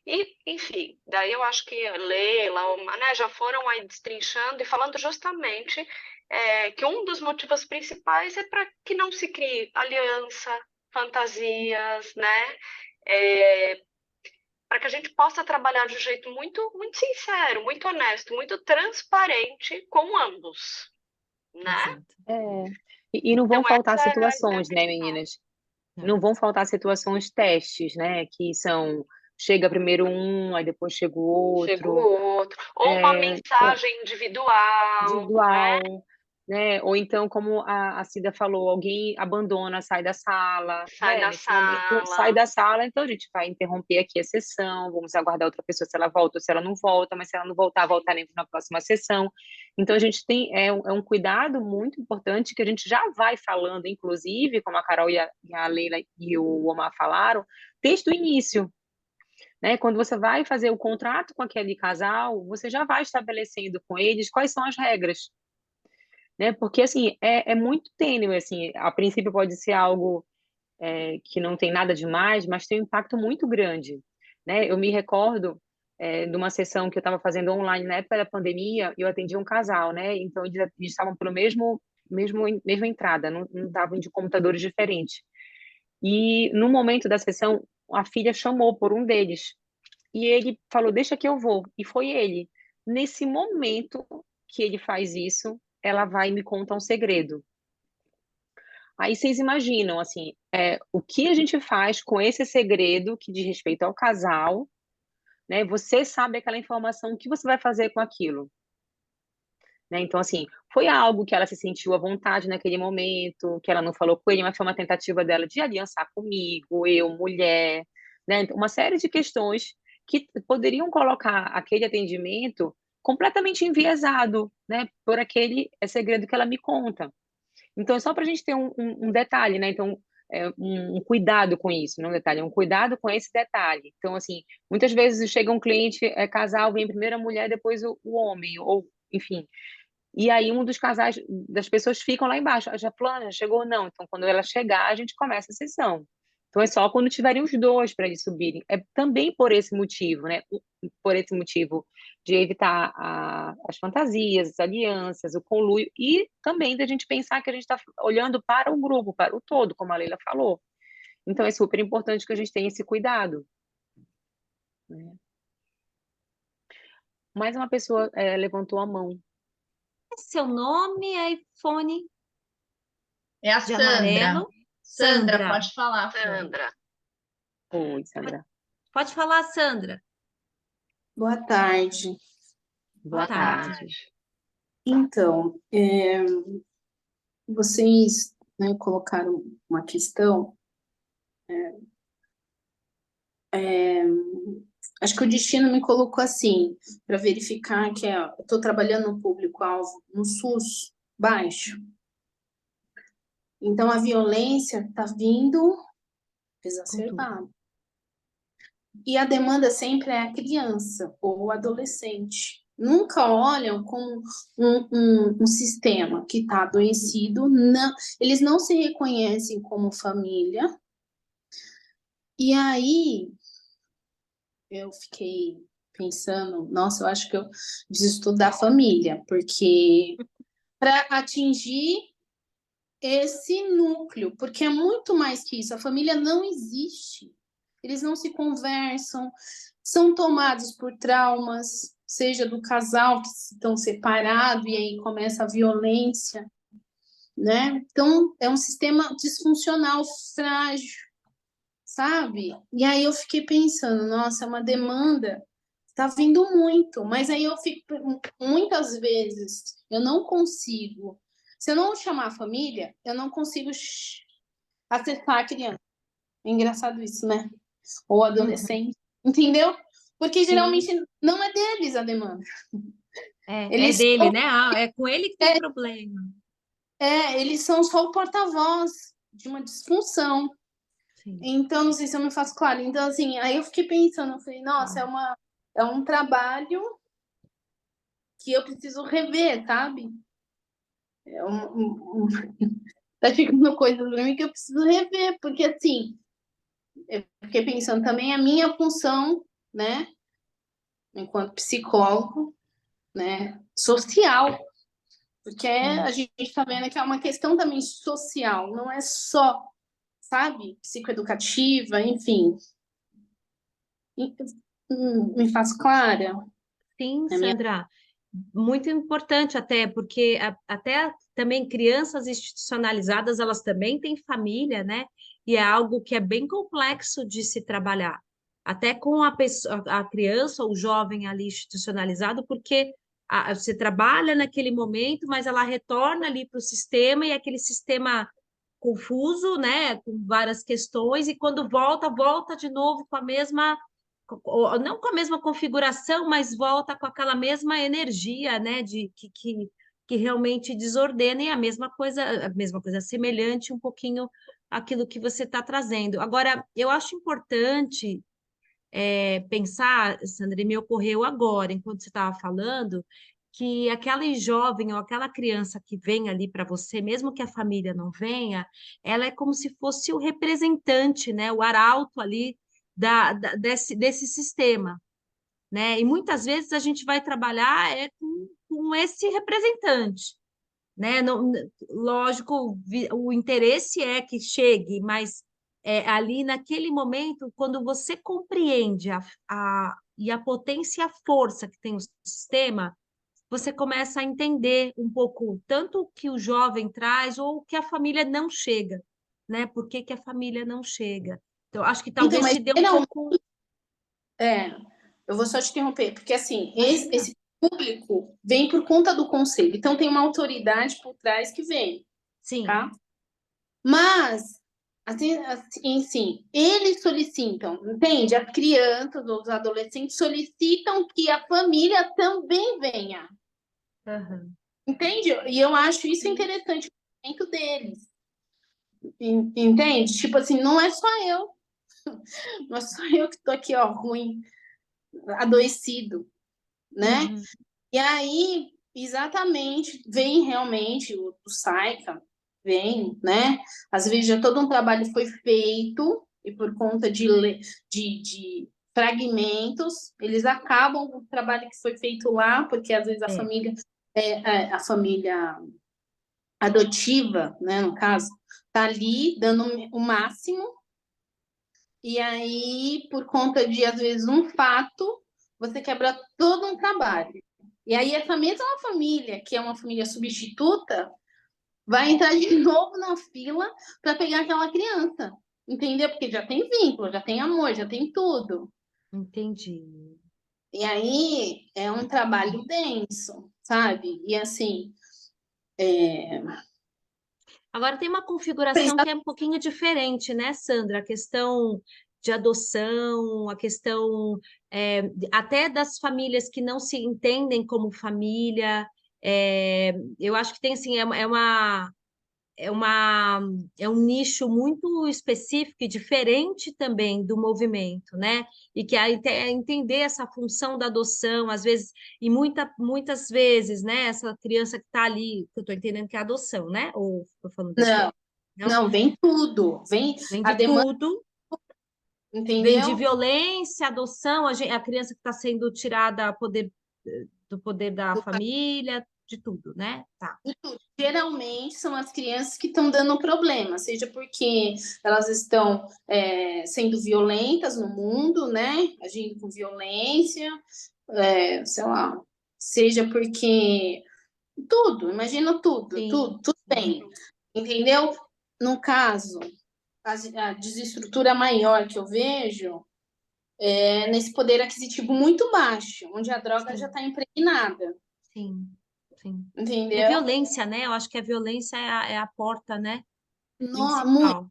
E, enfim, daí eu acho que Leila, né, já foram aí destrinchando e falando justamente que um dos motivos principais é para que não se crie aliança, fantasias, né? Para que a gente possa trabalhar de um jeito muito, muito sincero, muito honesto, muito transparente com ambos, né? Exato. E não vão Então, faltar essa era a ideia situações, né, principal. meninas? Não vão faltar situações testes, né? Que são, chega primeiro um, aí depois chega o Chega o outro, outro. Ou uma mensagem individual, né? individual, né? Ou então, como a Cida falou, alguém abandona, sai da sala, Sai né? da Nesse momento, sai sala. da sala, então a gente vai interromper aqui a sessão, vamos aguardar outra pessoa se ela volta ou se ela não volta, mas se ela não voltar, voltaremos na próxima sessão. Então, a gente tem um cuidado muito importante que a gente já vai falando, inclusive, como a Carol e a Leila e o Omar falaram, desde o início, né? Quando você vai fazer o contrato com aquele casal, você já vai estabelecendo com eles quais são as regras, né? Porque, assim, é muito tênue, assim, a princípio pode ser algo que não tem nada demais, mas tem um impacto muito grande, né? Eu me recordo de uma sessão que eu estava fazendo online na época da pandemia, e eu atendi um casal, né? Então, eles estavam pelo mesma entrada, não estavam de computadores diferentes. E, no momento da sessão, a filha chamou por um deles, e ele falou, deixa que eu vou, e foi ele. Nesse momento que ele faz isso, ela vai e me conta um segredo. Aí vocês imaginam, assim, o que a gente faz com esse segredo que diz respeito ao casal, né? Você sabe aquela informação, o que você vai fazer com aquilo? Né? Então, assim, foi algo que ela se sentiu à vontade naquele momento, que ela não falou com ele, mas foi uma tentativa dela de aliançar comigo, eu, mulher, né? Então, uma série de questões que poderiam colocar aquele atendimento completamente enviesado, né? Por aquele segredo que ela me conta. Então, é só para a gente ter um detalhe, né? Então, um cuidado com isso, não um detalhe, é um cuidado com esse detalhe. Então, assim, muitas vezes chega um cliente, casal, vem primeiro a mulher, depois o homem, ou, enfim. E aí um dos casais, das pessoas ficam lá embaixo, já fulana, já chegou ou não? Então, quando ela chegar, a gente começa a sessão. Então, é só quando tiverem os dois para eles subirem. É também por esse motivo, né? Por esse motivo de evitar as fantasias, as alianças, o conluio, e também da gente pensar que a gente está olhando para o grupo, para o todo, como a Leila falou. Então, é super importante que a gente tenha esse cuidado, né? Mais uma pessoa levantou a mão. Seu nome é iPhone É a de Sandra. amarelo? Sandra, pode falar, Fran. Sandra. Oi, Sandra. Pode falar, Sandra. Boa tarde. Boa tarde. Então, vocês, né, colocaram uma questão. Acho que o destino me colocou assim, para verificar que eu estou trabalhando no público-alvo no SUS baixo. Então, a violência está vindo exacerbada. E a demanda sempre é a criança ou o adolescente. Nunca olham como um sistema que está adoecido, não, eles não se reconhecem como família. E aí, eu fiquei pensando, nossa, eu acho que eu preciso estudar família, porque para atingir esse núcleo, porque é muito mais que isso, a família não existe. Eles não se conversam, são tomados por traumas, seja do casal que estão separados e aí começa a violência, né? Então, é um sistema disfuncional, frágil, sabe? E aí eu fiquei pensando, nossa, é uma demanda, tá vindo muito, mas aí eu fico, muitas vezes, eu não consigo, se eu não chamar a família, eu não consigo acessar a criança. É engraçado isso, né? Ou adolescente, entendeu? Porque Sim, geralmente não é deles a demanda. é Eles dele, são, né? Ah, é com ele que tem problema. eles são só o porta-voz de uma disfunção. Sim. Então, não sei se eu me faço claro. Então, assim, aí eu fiquei pensando, eu falei, nossa, é um trabalho que eu preciso rever, sabe? Tá ficando coisa pra mim que eu preciso rever, porque assim, eu fiquei pensando também a minha função, né, enquanto psicólogo, né, social, porque a gente está vendo que é uma questão também social, não é só, sabe, psicoeducativa, enfim. Me faço clara? Sim, A minha... Sandra, muito importante até, porque até também crianças institucionalizadas, elas também têm família, né? E é algo que é bem complexo de se trabalhar, até com a pessoa, a criança ou o jovem ali institucionalizado, porque você trabalha naquele momento, mas ela retorna ali para o sistema e aquele sistema confuso, né? Com várias questões, e quando volta, volta de novo com a mesma não com a mesma configuração, mas volta com aquela mesma energia, né, que realmente desordena, e a mesma coisa semelhante um pouquinho àquilo que você está trazendo. Agora, eu acho importante pensar, Sandra, e me ocorreu agora, enquanto você estava falando, que aquela jovem ou aquela criança que vem ali para você, mesmo que a família não venha, ela é como se fosse o representante, né, o arauto ali desse sistema, né? E muitas vezes a gente vai trabalhar com esse representante, né? Não, lógico, o interesse é que chegue, mas ali naquele momento, quando você compreende e a potência e a força que tem o sistema, você começa a entender um pouco tanto o que o jovem traz ou o que a família não chega, né? Por que que a família não chega? Então, acho que Então, talvez mas te dê um pouco. eu vou só te interromper, porque assim, Imagina. esse público vem por conta do conselho, então tem uma autoridade por trás que vem, Sim. tá? Mas, assim, sim, eles solicitam, entende? As crianças, os adolescentes solicitam que a família também venha, Aham. entende? E eu acho isso interessante, o movimento deles, entende? Tipo assim, não é só eu, não é só eu que tô aqui, ó, ruim, adoecido, né? Uhum. E aí, exatamente, vem realmente o SAICA, vem, né? Às vezes já todo um trabalho foi feito e por conta de fragmentos, eles acabam o trabalho que foi feito lá, porque às vezes a família adotiva, né, no caso, tá ali dando o máximo, e aí, por conta de, às vezes, um fato, você quebra todo um trabalho. E aí, essa mesma família, que é uma família substituta, vai entrar de novo na fila para pegar aquela criança. Entendeu? Porque já tem vínculo, já tem amor, já tem tudo. Entendi. E aí, é um trabalho denso, sabe? E assim, Agora tem uma configuração que é um pouquinho diferente, né, Sandra? A questão de adoção, a questão até das famílias que não se entendem como família. Eu acho que tem assim, é uma, é um nicho muito específico e diferente também do movimento, né? E que aí entender essa função da adoção, às vezes, e muitas vezes, né? Essa criança que está ali, que eu estou entendendo que é adoção, né? Ou estou falando besteira? não, vem tudo. Vem Vem a de demanda tudo. Vem de entendeu? violência, adoção, a criança que está sendo tirada do poder da família, de tudo, né? Tá. Geralmente são as crianças que estão dando problema, seja porque elas estão sendo violentas no mundo, né? Agindo com violência, sei lá, seja porque tudo, imagina tudo, Sim, tudo tem, entendeu? No caso, a desestrutura maior que eu vejo é nesse poder aquisitivo muito baixo, onde a droga já sim, está impregnada, sim, sim. E a entendeu? violência, né? Eu acho que a violência é a porta, né? Não, muito, Principal.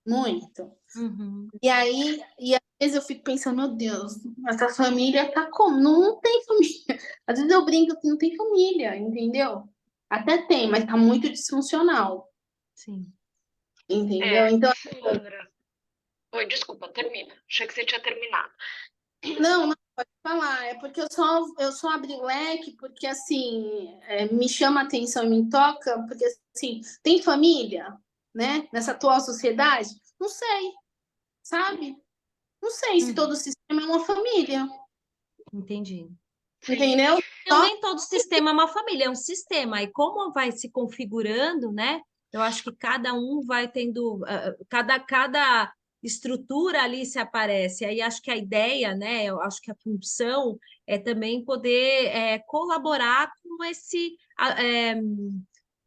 muito. Uhum. E aí, às vezes eu fico pensando, meu Deus, essa família tá como? Não tem família. Às vezes eu brinco que não tem família, entendeu? Até tem, mas tá muito disfuncional, Sim. entendeu? Então, Sandra. Oi, desculpa, termina. Achei que você tinha terminado. não, pode falar. É porque eu só abri o leque porque, assim, me chama a atenção e me toca, porque, assim, tem família, né? Nessa atual sociedade? Não sei, sabe? Não sei se todo sistema é uma família, Entendi. entendeu? Não, nem todo sistema é uma família, é um sistema. E como vai se configurando, né? Eu acho que cada um vai tendo, cada estrutura ali se aparece. Aí acho que a ideia, né? Eu acho que a função é também poder colaborar com esse,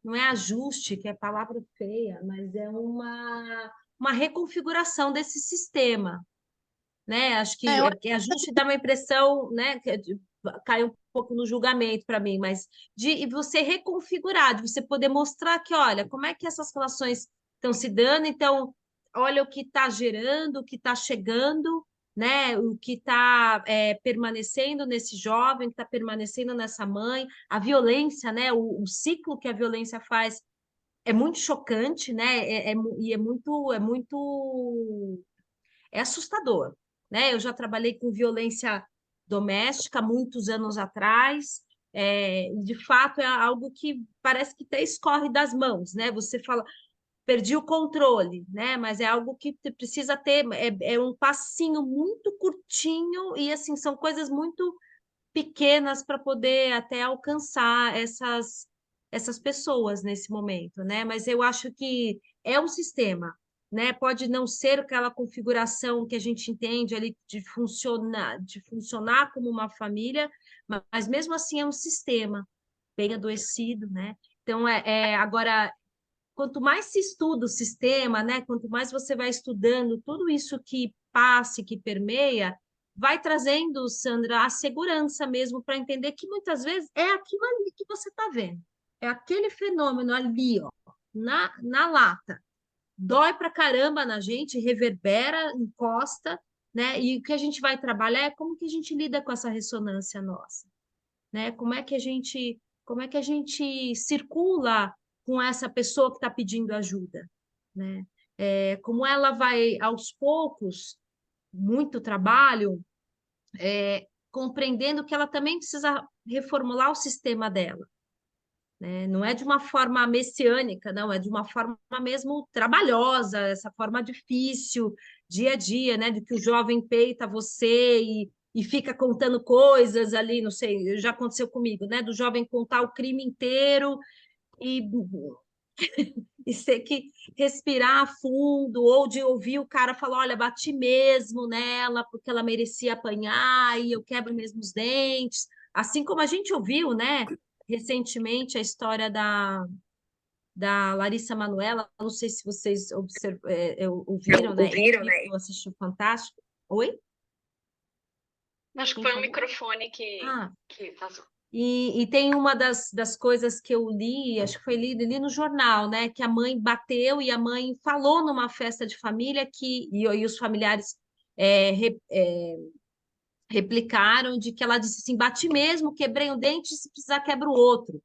não é ajuste, que é palavra feia, mas é uma reconfiguração desse sistema, né? Acho É, que porque ajuste dá uma impressão, né? Cai um pouco no julgamento para mim, mas de você reconfigurar, de você poder mostrar que, olha, como é que essas relações estão se dando, então, olha o que está gerando, o que está chegando, né? O que está permanecendo nesse jovem, o que está permanecendo nessa mãe, a violência, né? O ciclo que a violência faz é muito chocante, né? E é assustador, né? Eu já trabalhei com violência doméstica muitos anos atrás, e de fato é algo que parece que até escorre das mãos, né? Você fala, perdi o controle, né? Mas é algo que precisa ter, é um passinho muito curtinho e assim são coisas muito pequenas para poder até alcançar essas pessoas nesse momento, né? Mas eu acho que é um sistema, né? Pode não ser aquela configuração que a gente entende ali de funcionar como uma família, mas mesmo assim é um sistema bem adoecido, né? Então agora quanto mais se estuda o sistema, né? Quanto mais você vai estudando tudo isso que passa e que permeia, vai trazendo, Sandra, a segurança mesmo para entender que muitas vezes é aquilo ali que você está vendo. É aquele fenômeno ali, ó, na lata. Dói pra caramba na gente, reverbera, encosta, né? E o que a gente vai trabalhar é como que a gente lida com essa ressonância nossa, né? Como é que a gente circula com essa pessoa que está pedindo ajuda, né? Como ela vai aos poucos, muito trabalho, compreendendo que ela também precisa reformular o sistema dela, né? Não é de uma forma messiânica, não, é de uma forma mesmo trabalhosa, essa forma difícil, dia a dia, né? De que o jovem peita você e fica contando coisas ali, não sei, já aconteceu comigo, né? Do jovem contar o crime inteiro e, e ter que respirar fundo, ou de ouvir o cara falar, olha, bati mesmo nela porque ela merecia apanhar e eu quebro mesmo os dentes. Assim como a gente ouviu, né? Recentemente a história da Larissa Manoela, não sei se vocês ouviram, né? Eu assisti o Fantástico. Oi? Acho que Quem foi o falou? microfone Ah, que passou. e tem uma das coisas que eu li, acho que foi li no jornal, né? Que a mãe bateu e a mãe falou numa festa de família e os familiares replicaram de que ela disse assim, bati mesmo, quebrei um dente, se precisar quebra o outro.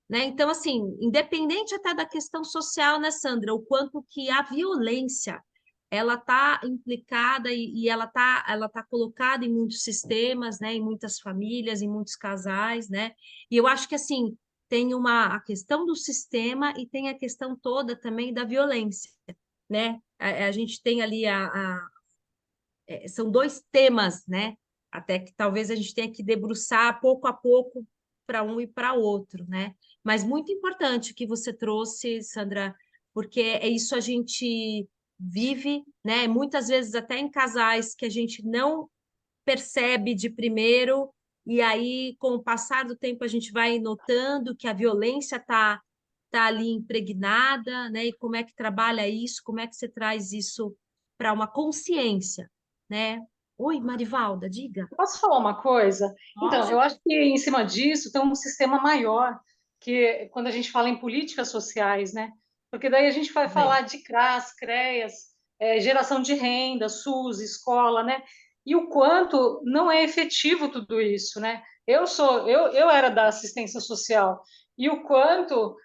Né? Então, assim, independente até da questão social, né, Sandra, o quanto que a violência ela está implicada e ela tá colocada em muitos sistemas, né, em muitas famílias, em muitos casais, né? E eu acho que assim tem a questão do sistema e tem a questão toda também da violência, né? A gente tem ali são dois temas, né? Até que talvez a gente tenha que debruçar pouco a pouco para um e para outro, né? Mas muito importante o que você trouxe, Sandra, porque é isso a gente vive, né? Muitas vezes até em casais que a gente não percebe de primeiro, e aí, com o passar do tempo, a gente vai notando que a violência tá ali impregnada, né? E como é que trabalha isso, como é que você traz isso para uma consciência, né? Oi, Marivalda, diga. Posso falar uma coisa? Então, eu Lógico. acho que em cima disso tem um sistema maior, que quando a gente fala em políticas sociais, né? Porque daí a gente vai Bem, falar de CRAS, CREAS, geração de renda, SUS, escola, né? E o quanto não é efetivo tudo isso, né? Eu era da assistência social e o quanto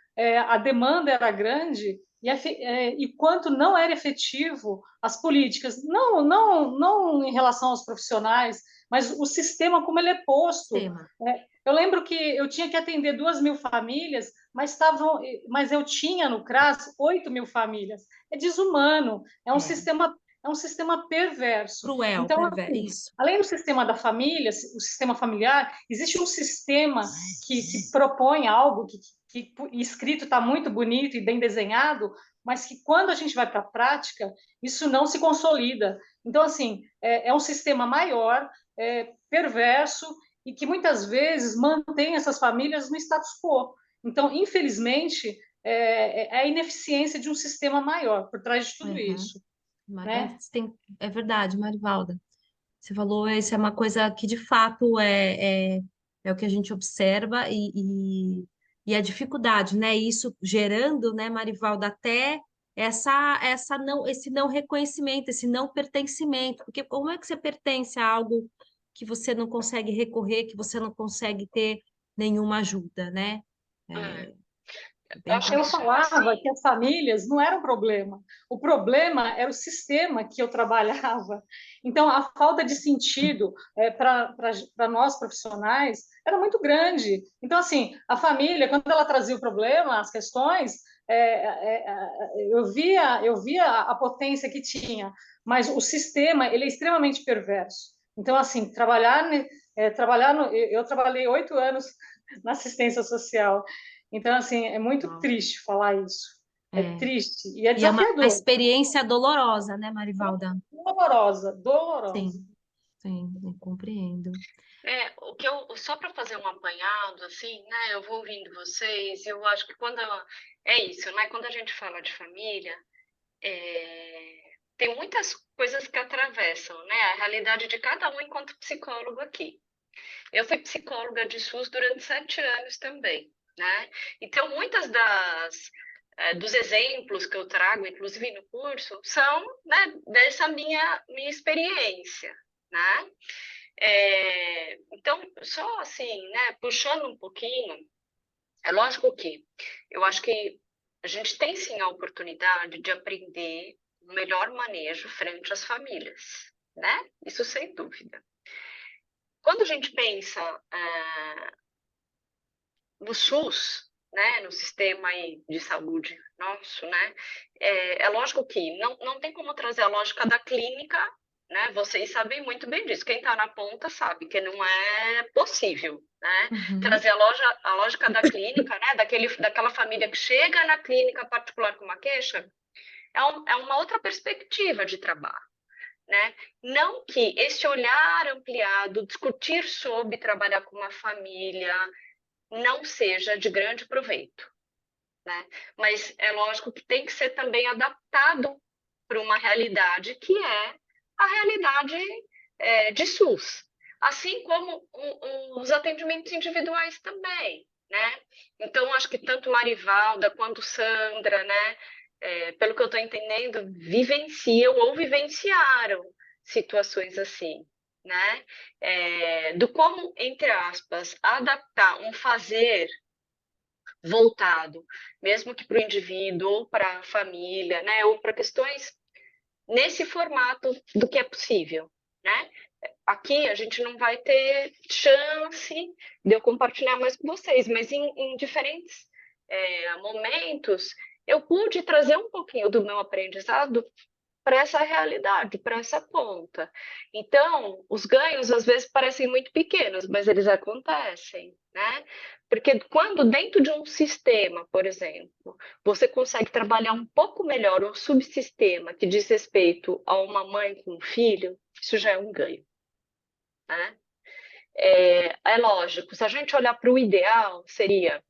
a demanda era grande e quanto não era efetivo as políticas, não em relação aos profissionais, mas o sistema como ele é posto. tema. Eu lembro que eu tinha que atender 2.000 famílias, mas eu tinha no CRAS 8.000 famílias. É desumano, É, é um sistema perverso. cruel, Então, perverso. assim, Isso. além do sistema da família, o sistema familiar, existe um sistema que propõe algo que escrito está muito bonito e bem desenhado, mas que quando a gente vai para a prática, isso não se consolida. Então, assim, é um sistema maior, perverso, e que muitas vezes mantém essas famílias no status quo. Então, infelizmente, é a ineficiência de um sistema maior por trás de tudo Uhum. isso, né? É verdade, Marivalda. Você falou, isso é uma coisa que de fato é o que a gente observa e a dificuldade, né? Isso gerando, né, Marivalda, até esse não reconhecimento, esse não pertencimento, porque como é que você pertence a algo que você não consegue recorrer, que você não consegue ter nenhuma ajuda, né? É, É eu bem acho que Eu só complicado. falava assim. que as famílias não eram o problema. O problema era o sistema que eu trabalhava. Então, a falta de sentido para nós profissionais era muito grande. Então, assim, a família, quando ela trazia o problema, as questões, eu via a potência que tinha, mas o sistema ele é extremamente perverso. Então, assim, eu trabalhei 8 anos na assistência social. Então, assim, é muito Uau. triste falar isso. É É. triste e é E é uma desafiador. experiência dolorosa, né, Marivalda? Dolorosa, dolorosa. Sim, sim, eu compreendo. Só para fazer um apanhado, assim, né? Eu vou ouvindo vocês, e eu acho que é isso, né? Quando a gente fala de família, tem muitas coisas que atravessam, né? A realidade de cada um enquanto psicólogo aqui. Eu fui psicóloga de SUS durante 7 anos também, né? Então, dos exemplos que eu trago, inclusive no curso, são, né, dessa minha experiência, né? Então, só assim, né, puxando um pouquinho, é lógico que eu acho que a gente tem sim a oportunidade de aprender o melhor manejo frente às famílias, né? Isso sem dúvida. Quando a gente pensa no SUS, né, no sistema aí de saúde nosso, né, é lógico que não tem como trazer a lógica da clínica, né, vocês sabem muito bem disso, quem está na ponta sabe que não é possível, né, Uhum. trazer a lógica da clínica, né, daquela família que chega na clínica particular com uma queixa, é uma outra perspectiva de trabalho. Né? Não que esse olhar ampliado, discutir sobre trabalhar com uma família, não seja de grande proveito, né? Mas é lógico que tem que ser também adaptado para uma realidade que é a realidade de SUS, assim como os atendimentos individuais também, né? Então, acho que tanto Marivalda quanto Sandra, né, pelo que eu estou entendendo, vivenciam ou vivenciaram situações assim, né? Do como, entre aspas, adaptar um fazer voltado, mesmo que para o indivíduo ou para a família, né? Ou para questões nesse formato do que é possível, né? Aqui a gente não vai ter chance de eu compartilhar mais com vocês, mas em diferentes momentos eu pude trazer um pouquinho do meu aprendizado para essa realidade, para essa ponta. Então, os ganhos às vezes parecem muito pequenos, mas eles acontecem, né? Porque quando dentro de um sistema, por exemplo, você consegue trabalhar um pouco melhor um subsistema que diz respeito a uma mãe com um filho, isso já é um ganho, né? É lógico, se a gente olhar para o ideal, seria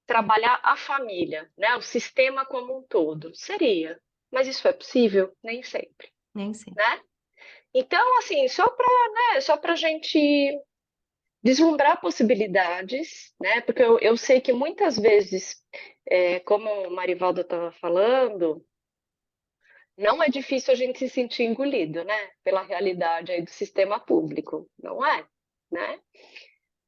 trabalhar a família, né? O sistema como um todo, seria. Mas isso é possível? Nem sempre, Nem sei. né? Então, assim, só para a gente deslumbrar possibilidades, né? Porque eu sei que muitas vezes, como o Marivaldo estava falando, não é difícil a gente se sentir engolido, né? Pela realidade aí do sistema público, não é, né?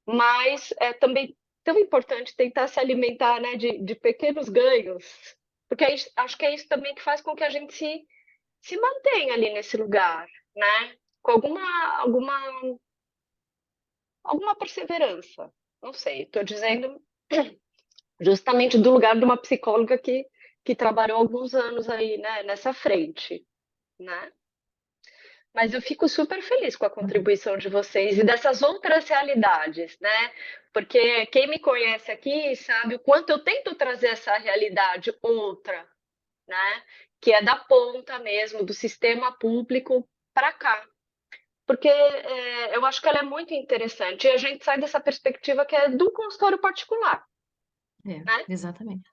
Mas é também tão importante tentar se alimentar, né, de pequenos ganhos, porque acho que é isso também que faz com que a gente se mantenha ali nesse lugar, né? Com alguma perseverança. Não sei, estou dizendo justamente do lugar de uma psicóloga que trabalhou alguns anos aí, né, nessa frente, né? Mas eu fico super feliz com a contribuição de vocês e dessas outras realidades, né? Porque quem me conhece aqui sabe o quanto eu tento trazer essa realidade outra, né? Que é da ponta mesmo, do sistema público para cá. Porque eu acho que ela é muito interessante. E a gente sai dessa perspectiva que é do consultório particular, né? Exatamente.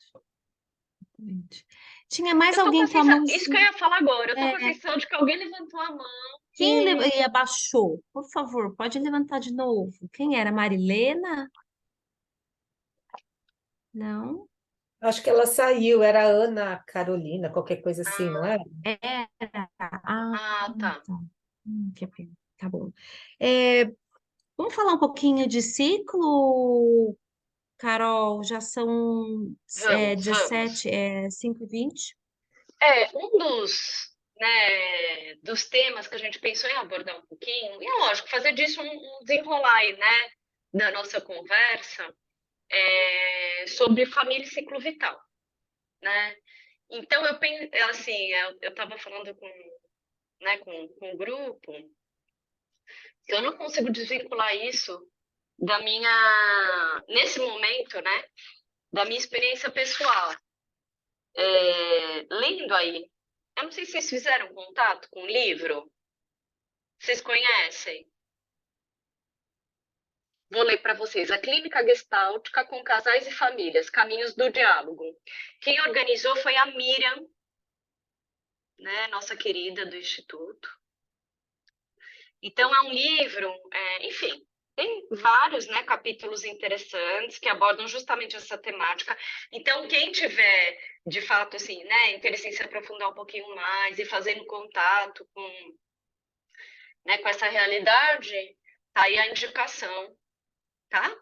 Exatamente. Tinha mais Eu tô com alguém a com a sensação, isso que eu mãozinha. ia falar agora, eu tô com a É, sensação de que alguém levantou a mão quem e abaixou? Por favor, pode levantar de novo. Quem era? Marilena? Não? Acho que ela saiu, era a Ana Carolina, qualquer coisa assim, não é? Era. Ah, tá. tá. Que pena. Tá bom. É, vamos falar um pouquinho de ciclo, Carol? Já são Vamos. 17, 5h20. Um dos temas que a gente pensou em abordar um pouquinho, e é lógico, fazer disso um desenrolar aí, né, da nossa conversa, sobre família e ciclo vital, né? Então, eu penso, assim, eu estava falando com o grupo, que eu não consigo desvincular isso nesse momento, né, da minha experiência pessoal. Lendo aí, eu não sei se vocês fizeram contato com o livro, vocês conhecem? Vou ler para vocês. A Clínica Gestáltica com Casais e Famílias, Caminhos do Diálogo. Quem organizou foi a Miriam, né, nossa querida do Instituto. Então, é um livro, enfim, tem vários, né, capítulos interessantes que abordam justamente essa temática. Então, quem tiver, de fato, assim, né, interesse em se aprofundar um pouquinho mais e fazendo contato com essa realidade, tá aí a indicação, tá?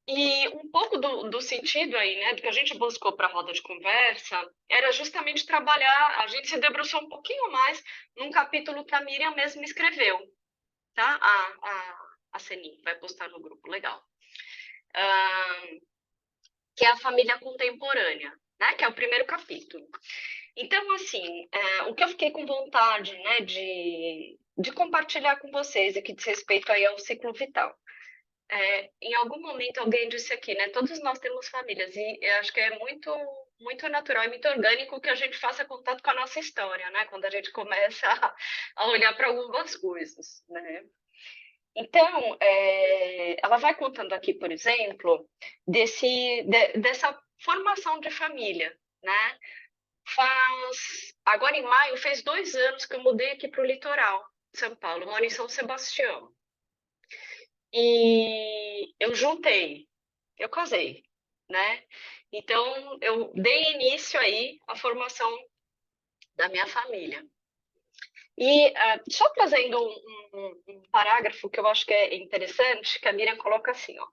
E um pouco do sentido aí, né, do que a gente buscou para a roda de conversa, era justamente trabalhar, a gente se debruçou um pouquinho mais num capítulo que a Miriam mesmo escreveu, tá? A Seni vai postar no grupo, legal. Que é a família contemporânea, né, que é o primeiro capítulo. Então, assim, o que eu fiquei com vontade, né, de compartilhar com vocês aqui diz respeito aí ao ciclo vital. Em algum momento alguém disse aqui, né? Todos nós temos famílias e eu acho que é muito, muito natural e muito orgânico que a gente faça contato com a nossa história, né? Quando a gente começa a olhar para algumas coisas, né? Então, ela vai contando aqui, por exemplo, dessa formação de família, né? Agora em maio, fez 2 anos que eu mudei aqui para o litoral de São Paulo, moro em São Sebastião. E eu casei, né? Então, eu dei início aí à formação da minha família. E só trazendo um parágrafo que eu acho que é interessante, que a Miriam coloca assim, ó.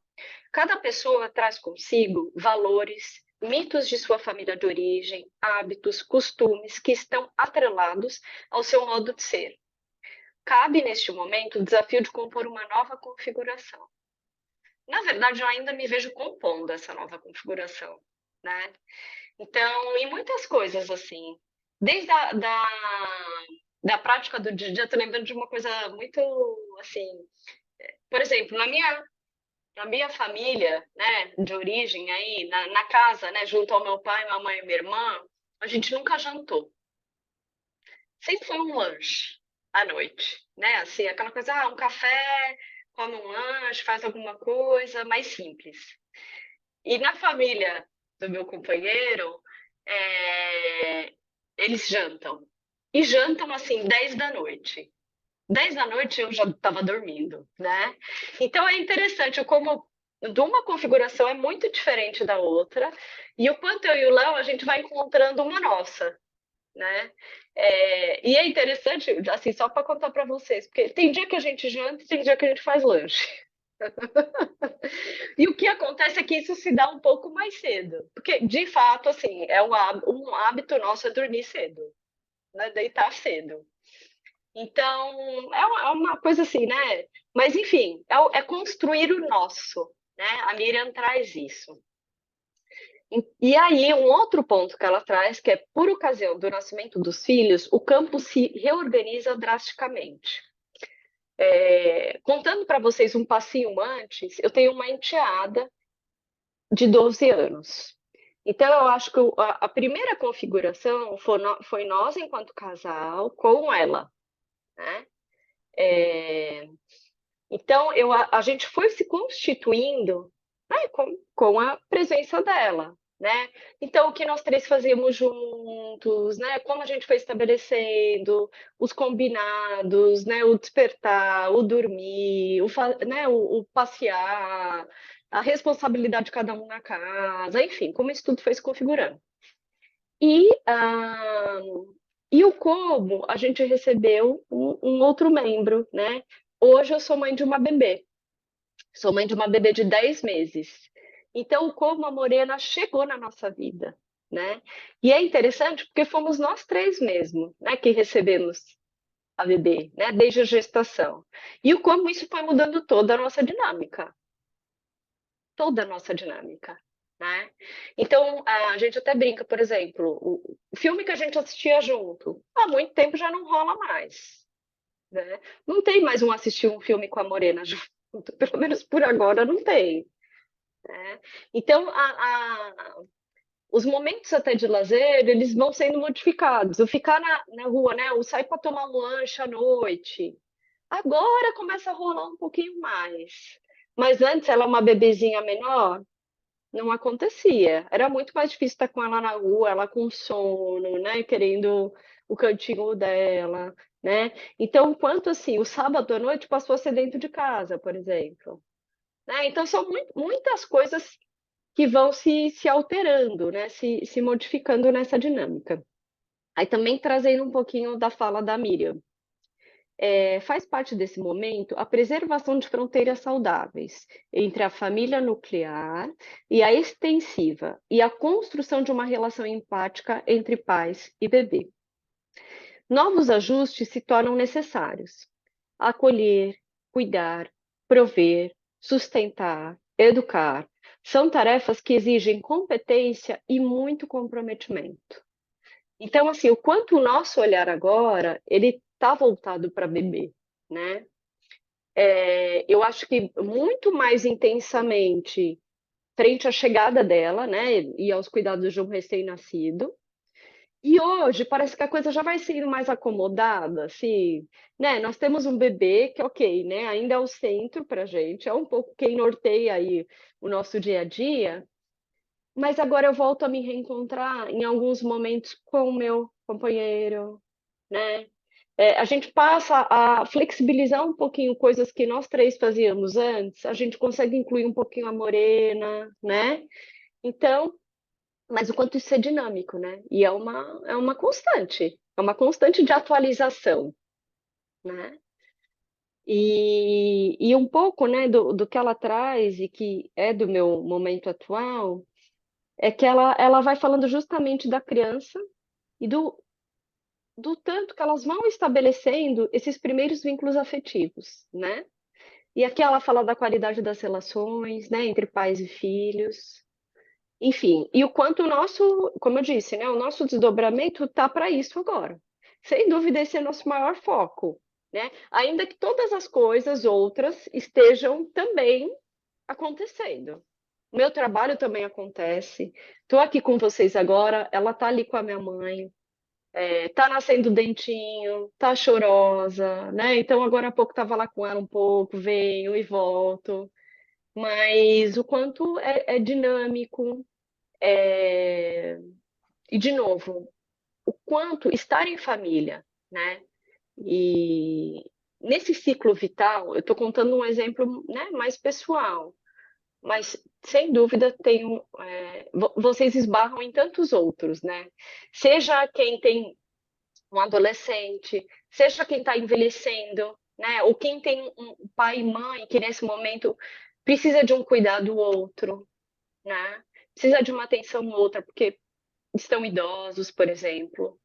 Cada pessoa traz consigo valores, mitos de sua família de origem, hábitos, costumes que estão atrelados ao seu modo de ser. Cabe, neste momento, o desafio de compor uma nova configuração. Na verdade, eu ainda me vejo compondo essa nova configuração, né? Então, em muitas coisas, assim, desde da prática do dia a dia, eu tô lembrando de uma coisa muito, assim, por exemplo, na minha família, né, de origem aí, na casa, né, junto ao meu pai, minha mãe e minha irmã, a gente nunca jantou. Sempre foi um lanche à noite, né? Assim, aquela coisa, um café, come um lanche, faz alguma coisa mais simples. E na família do meu companheiro, é, eles jantam. E jantam, assim, 10 da noite. 10 da noite eu já estava dormindo, né? Então é interessante como de uma configuração é muito diferente da outra, e o quanto eu e o Léo a gente vai encontrando uma nossa, né? E é interessante, assim, só para contar para vocês, porque tem dia que a gente janta e tem dia que a gente faz lanche. E o que acontece é que isso se dá um pouco mais cedo, porque de fato, assim, um hábito nosso é dormir cedo, né? Deitar cedo. Então, é uma coisa assim, né? Mas, enfim, é construir o nosso, né? A Miriam traz isso. E aí, um outro ponto que ela traz, que é por ocasião do nascimento dos filhos, o campo se reorganiza drasticamente. Contando para vocês um passinho antes, eu tenho uma enteada de 12 anos. Então, eu acho que a primeira configuração foi nós, enquanto casal, com ela, né? Então, a gente foi se constituindo, né, com a presença dela, né? Então, o que nós três fazíamos juntos, né? Como a gente foi estabelecendo os combinados, né? O despertar, o dormir, né? o passear, a responsabilidade de cada um na casa, enfim, como isso tudo foi se configurando. E, e o como a gente recebeu um outro membro, né? Hoje eu sou mãe de uma bebê. Sou mãe de uma bebê de 10 meses. Então, como a Morena chegou na nossa vida, né? E é interessante porque fomos nós três mesmo, né, que recebemos a bebê, né, desde a gestação. E o como isso foi mudando toda a nossa dinâmica. Toda a nossa dinâmica, né? Então, a gente até brinca, por exemplo, o filme que a gente assistia junto, há muito tempo já não rola mais, né? Não tem mais assistir um filme com a Morena junto, pelo menos por agora não tem, né? Então, os momentos até de lazer, eles vão sendo modificados. O ficar na rua, né? O sair para tomar um lanche à noite. Agora começa a rolar um pouquinho mais. Mas antes, ela é uma bebezinha menor, não acontecia. Era muito mais difícil estar com ela na rua, ela com sono, né? Querendo o cantinho dela, né? Então, quanto assim, o sábado à noite passou a ser dentro de casa, por exemplo. Né? Então, são muitas coisas que vão se alterando, né? Se modificando nessa dinâmica. Aí também trazendo um pouquinho da fala da Miriam. Faz parte desse momento a preservação de fronteiras saudáveis entre a família nuclear e a extensiva, e a construção de uma relação empática entre pais e bebê. Novos ajustes se tornam necessários. Acolher, cuidar, prover, sustentar, educar, são tarefas que exigem competência e muito comprometimento. Então, assim, o quanto o nosso olhar agora, ele está voltado para bebê, né? Eu acho que muito mais intensamente frente à chegada dela, né, e aos cuidados de um recém-nascido. E hoje parece que a coisa já vai sendo mais acomodada, assim, né? Nós temos um bebê que, ok, né, ainda é o centro para a gente, é um pouco quem norteia aí o nosso dia a dia, mas agora eu volto a me reencontrar em alguns momentos com o meu companheiro, né? A gente passa a flexibilizar um pouquinho coisas que nós três fazíamos antes, a gente consegue incluir um pouquinho a Morena, né? Então, mas o quanto isso é dinâmico, né? E é uma constante de atualização, né? E um pouco, né, do que ela traz e que é do meu momento atual, é que ela vai falando justamente da criança e do tanto que elas vão estabelecendo esses primeiros vínculos afetivos, né? E aqui ela fala da qualidade das relações, né, entre pais e filhos. Enfim, e o quanto o nosso, como eu disse, né, o nosso desdobramento tá para isso agora. Sem dúvida, esse é o nosso maior foco, né? Ainda que todas as coisas outras estejam também acontecendo. O meu trabalho também acontece. Estou aqui com vocês agora, ela tá ali com a minha mãe, tá nascendo dentinho, tá chorosa, né? Então agora há pouco estava lá com ela um pouco, venho e volto. Mas o quanto é dinâmico, é, e de novo, o quanto estar em família, né? E nesse ciclo vital, eu estou contando um exemplo, né, mais pessoal, mas sem dúvida vocês esbarram em tantos outros, né? Seja quem tem um adolescente, seja quem está envelhecendo, né? Ou quem tem um pai e mãe que nesse momento precisa de um cuidado outro, né? Precisa de uma atenção outra, porque estão idosos, por exemplo.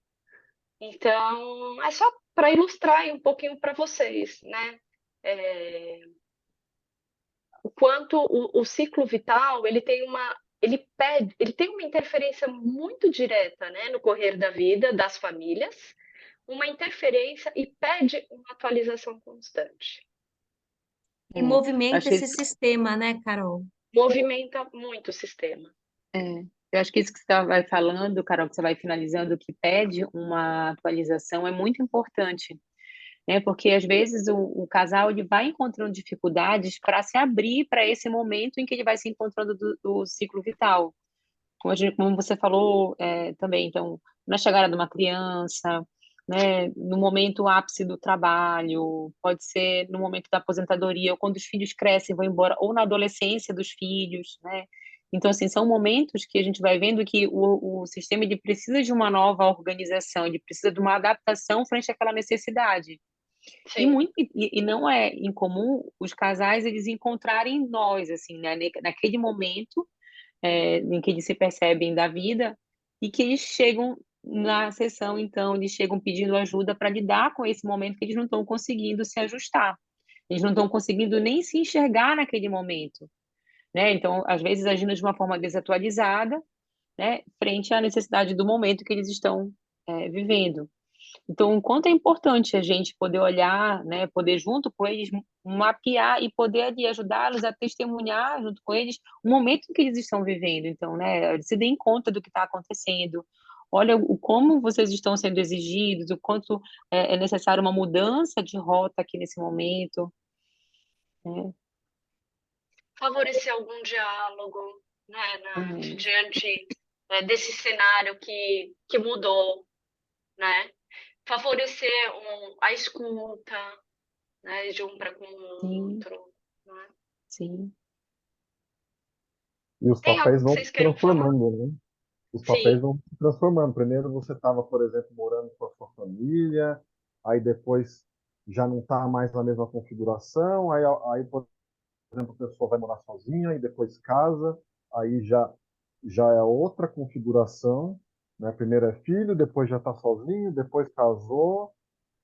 Então, é só para ilustrar aí um pouquinho para vocês, né? É, o quanto o ciclo vital ele tem uma interferência muito direta, né, no correr da vida das famílias, uma interferência e pede uma atualização constante. E É, movimenta achei esse sistema, né, Carol? Movimenta muito o sistema. Eu acho que isso que você vai falando, Carol, que você vai finalizando, que pede uma atualização, é muito importante, né? Porque às vezes o casal ele vai encontrando dificuldades para se abrir para esse momento em que ele vai se encontrando do ciclo vital. Como você falou também, então, na chegada de uma criança, né, no momento ápice do trabalho, pode ser no momento da aposentadoria, ou quando os filhos crescem e vão embora, ou na adolescência dos filhos, né? Então, assim, são momentos que a gente vai vendo que o sistema ele precisa de uma nova organização, ele precisa de uma adaptação frente àquela necessidade. Sim. E não é incomum os casais eles encontrarem nós, assim, né, naquele momento em que eles se percebem da vida e que eles chegam na sessão, então, eles chegam pedindo ajuda para lidar com esse momento que eles não estão conseguindo se ajustar. Eles não estão conseguindo nem se enxergar naquele momento, né? Então, às vezes, agindo de uma forma desatualizada, né, frente à necessidade do momento que eles estão vivendo. Então, o quanto é importante a gente poder olhar, né, poder junto com eles mapear e poder ali ajudá-los a testemunhar junto com eles o momento que eles estão vivendo. Então, né, eles se deem conta do que está acontecendo. Olha como vocês estão sendo exigidos, o quanto é necessário uma mudança de rota aqui nesse momento, né? Favorecer algum diálogo, né, É, diante desse cenário que mudou, né? Favorecer a escuta, né, de um para com o sim, outro, né? sim. E os Tem algo papéis que vão se vocês queiram falar? transformando, né? Os papéis Sim, vão se transformando. Primeiro você estava, por exemplo, morando com a sua família, aí depois já não está mais na mesma configuração, aí, por exemplo, a pessoa vai morar sozinha e depois casa, aí já é outra configuração, né? Primeiro é filho, depois já está sozinho, depois casou,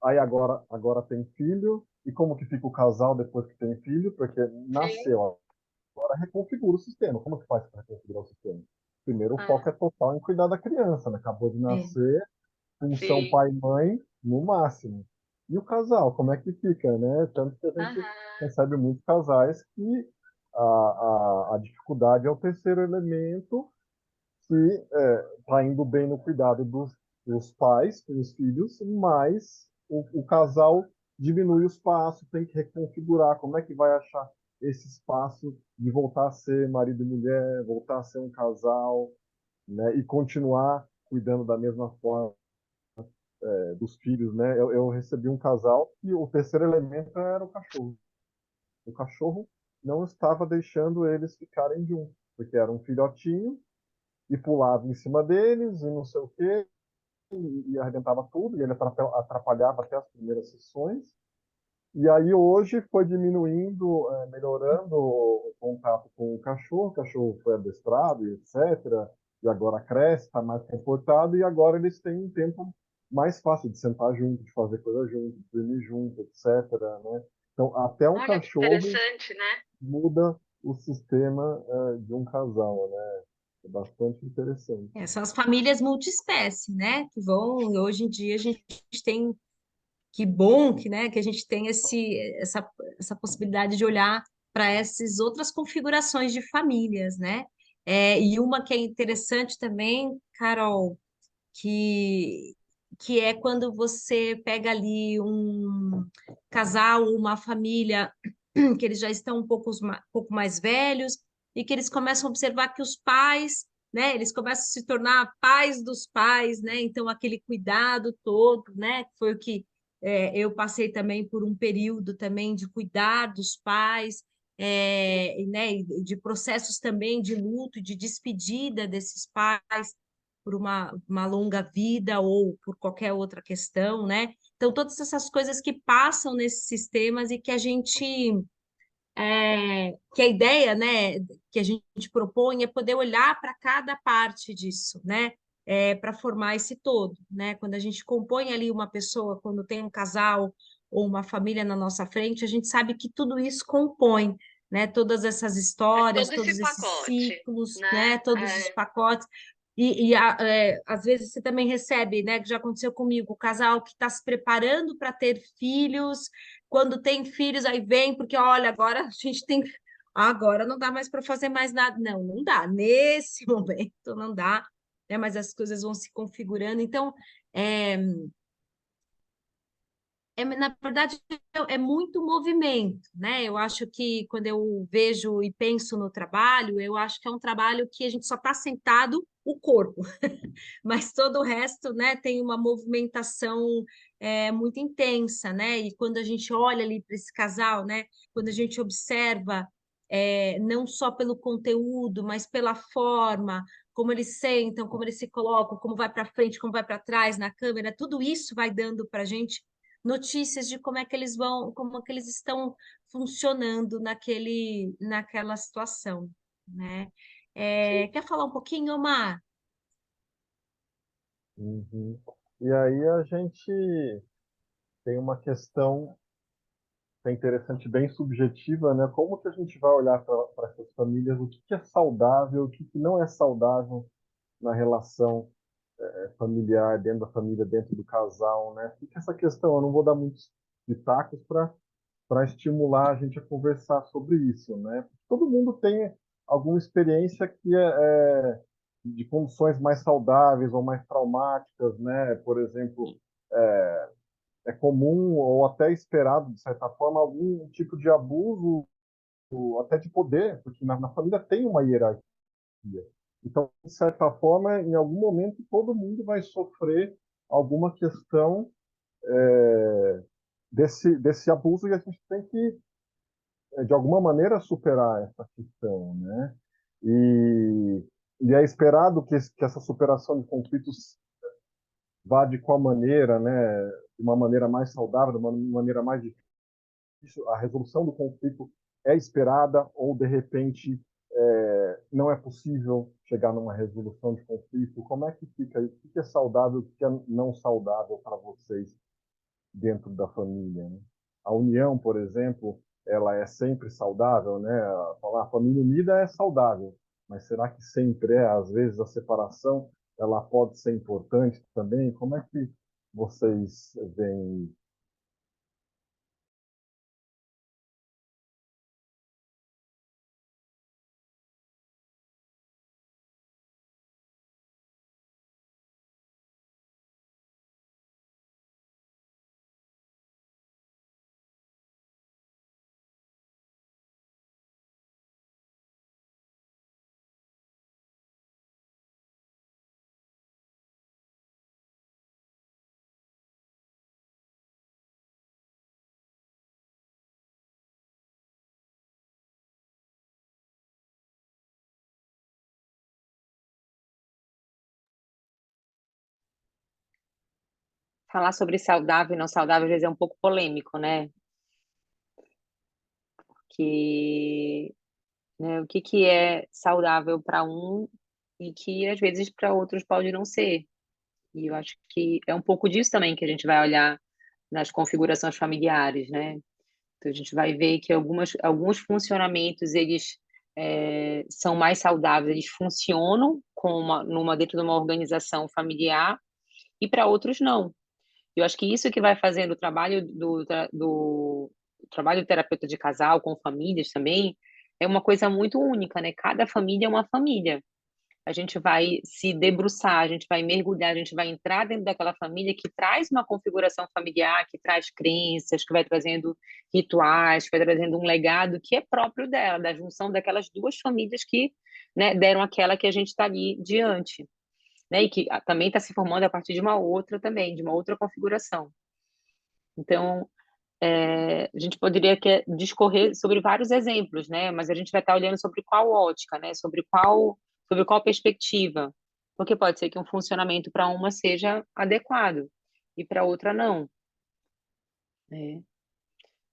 aí agora tem filho, e como que fica o casal depois que tem filho? Porque sim. nasceu, agora reconfigura o sistema. Como que faz para reconfigurar o sistema? Primeiro, o Ah, foco é total em cuidar da criança, né? Acabou de É. nascer, função sim. pai e mãe no máximo. E o casal, como é que fica, né? Tanto que a gente Aham. recebe muitos casais que a dificuldade é o terceiro elemento que está indo bem no cuidado dos pais com os filhos, mas o casal diminui o espaço, tem que reconfigurar. Como é que vai achar esse espaço de voltar a ser marido e mulher, voltar a ser um casal, né? E continuar cuidando da mesma forma dos filhos, né? Eu recebi um casal e o terceiro elemento era o cachorro. O cachorro não estava deixando eles ficarem juntos, porque era um filhotinho e pulava em cima deles e não sei o quê, e arrebentava tudo, e ele atrapalhava até as primeiras sessões. E aí hoje foi diminuindo, melhorando o contato com o cachorro foi adestrado, e etc. E agora cresce, está mais comportado, e agora eles têm um tempo mais fácil de sentar junto, de fazer coisa junto, de dormir junto, etc. Né? Então, até um Olha que cachorro interessante, né? muda o sistema de um casal, né? É bastante interessante. São as famílias multiespécie, né? Que vão, hoje em dia a gente tem, que bom que, né, que a gente tem essa possibilidade de olhar para essas outras configurações de famílias, né? E uma que é interessante também, Carol, que, que é quando você pega ali um casal, uma família que eles já estão pouco mais velhos e que eles começam a observar que os pais, né, eles começam a se tornar pais dos pais, né? Então aquele cuidado todo, né, foi o que eu passei também por um período também de cuidar dos pais, né, e de processos também de luto, de despedida desses pais por uma longa vida ou por qualquer outra questão, né? Então, todas essas coisas que passam nesses sistemas e que a gente, que a ideia, né, que a gente propõe é poder olhar para cada parte disso, né? Para formar esse todo, né? Quando a gente compõe ali uma pessoa, quando tem um casal ou uma família na nossa frente, a gente sabe que tudo isso compõe, né? Todas essas histórias, Todo esse todos esses pacote, ciclos, né? né? Todos os pacotes. Às vezes você também recebe, né? Que já aconteceu comigo, o casal que está se preparando para ter filhos, quando tem filhos, aí vem, porque olha, agora a gente tem. Agora não dá mais para fazer mais nada. Não, não dá. Nesse momento não dá, né? Mas as coisas vão se configurando. Então, é, na verdade, é muito movimento, né? Eu acho que quando eu vejo e penso no trabalho, eu acho que é um trabalho que a gente só está sentado o corpo, mas todo o resto, né, tem uma movimentação muito intensa, né? E quando a gente olha ali para esse casal, né, quando a gente observa não só pelo conteúdo, mas pela forma, como eles sentam, como eles se colocam, como vai para frente, como vai para trás na câmera, tudo isso vai dando para a gente notícias de como é que eles vão, como é que eles estão funcionando naquela situação, né? Quer falar um pouquinho, Omar? Uhum. E aí a gente tem uma questão que é interessante, bem subjetiva, né? Como que a gente vai olhar para essas famílias, o que que é saudável, o que que não é saudável na relação familiar, dentro da família, dentro do casal, né? Fica essa questão, eu não vou dar muitos pitacos para estimular a gente a conversar sobre isso, né? Todo mundo tem alguma experiência que é de condições mais saudáveis ou mais traumáticas, né? Por exemplo, é comum ou até esperado, de certa forma, algum tipo de abuso, ou até de poder, porque na família tem uma hierarquia. Então, de certa forma, em algum momento, todo mundo vai sofrer alguma questão desse abuso e a gente tem que, de alguma maneira, superar essa questão, né? E, e é esperado que essa superação de conflitos vá de qual maneira, né? De uma maneira mais saudável, de uma maneira mais difícil. A resolução do conflito é esperada ou, de repente, não é possível chegar numa resolução de conflito? Como é que fica isso? O que é saudável, o que é não saudável para vocês dentro da família, né? A união, por exemplo, ela é sempre saudável, né? Falar a família unida é saudável, mas será que sempre é? Às vezes a separação ela pode ser importante também. Como é que vocês veem? Falar sobre saudável e não saudável às vezes é um pouco polêmico, né? Que, né, o que que é saudável para um e que às vezes para outros pode não ser. E eu acho que é um pouco disso também que a gente vai olhar nas configurações familiares, né? Então a gente vai ver que alguns funcionamentos eles são mais saudáveis, eles funcionam dentro de uma organização familiar, e para outros não. Eu acho que isso que vai fazendo o trabalho do trabalho do terapeuta de casal com famílias também é uma coisa muito única, né? Cada família é uma família. A gente vai se debruçar, a gente vai mergulhar, a gente vai entrar dentro daquela família que traz uma configuração familiar, que traz crenças, que vai trazendo rituais, que vai trazendo um legado que é próprio dela, da junção daquelas duas famílias que, né, deram aquela que a gente está ali diante, né, e que também está se formando a partir de uma outra também, de uma outra configuração. Então, a gente poderia discorrer sobre vários exemplos, né? Mas a gente vai estar olhando sobre qual ótica, né? Sobre qual perspectiva. Porque pode ser que um funcionamento para uma seja adequado e para outra não, né?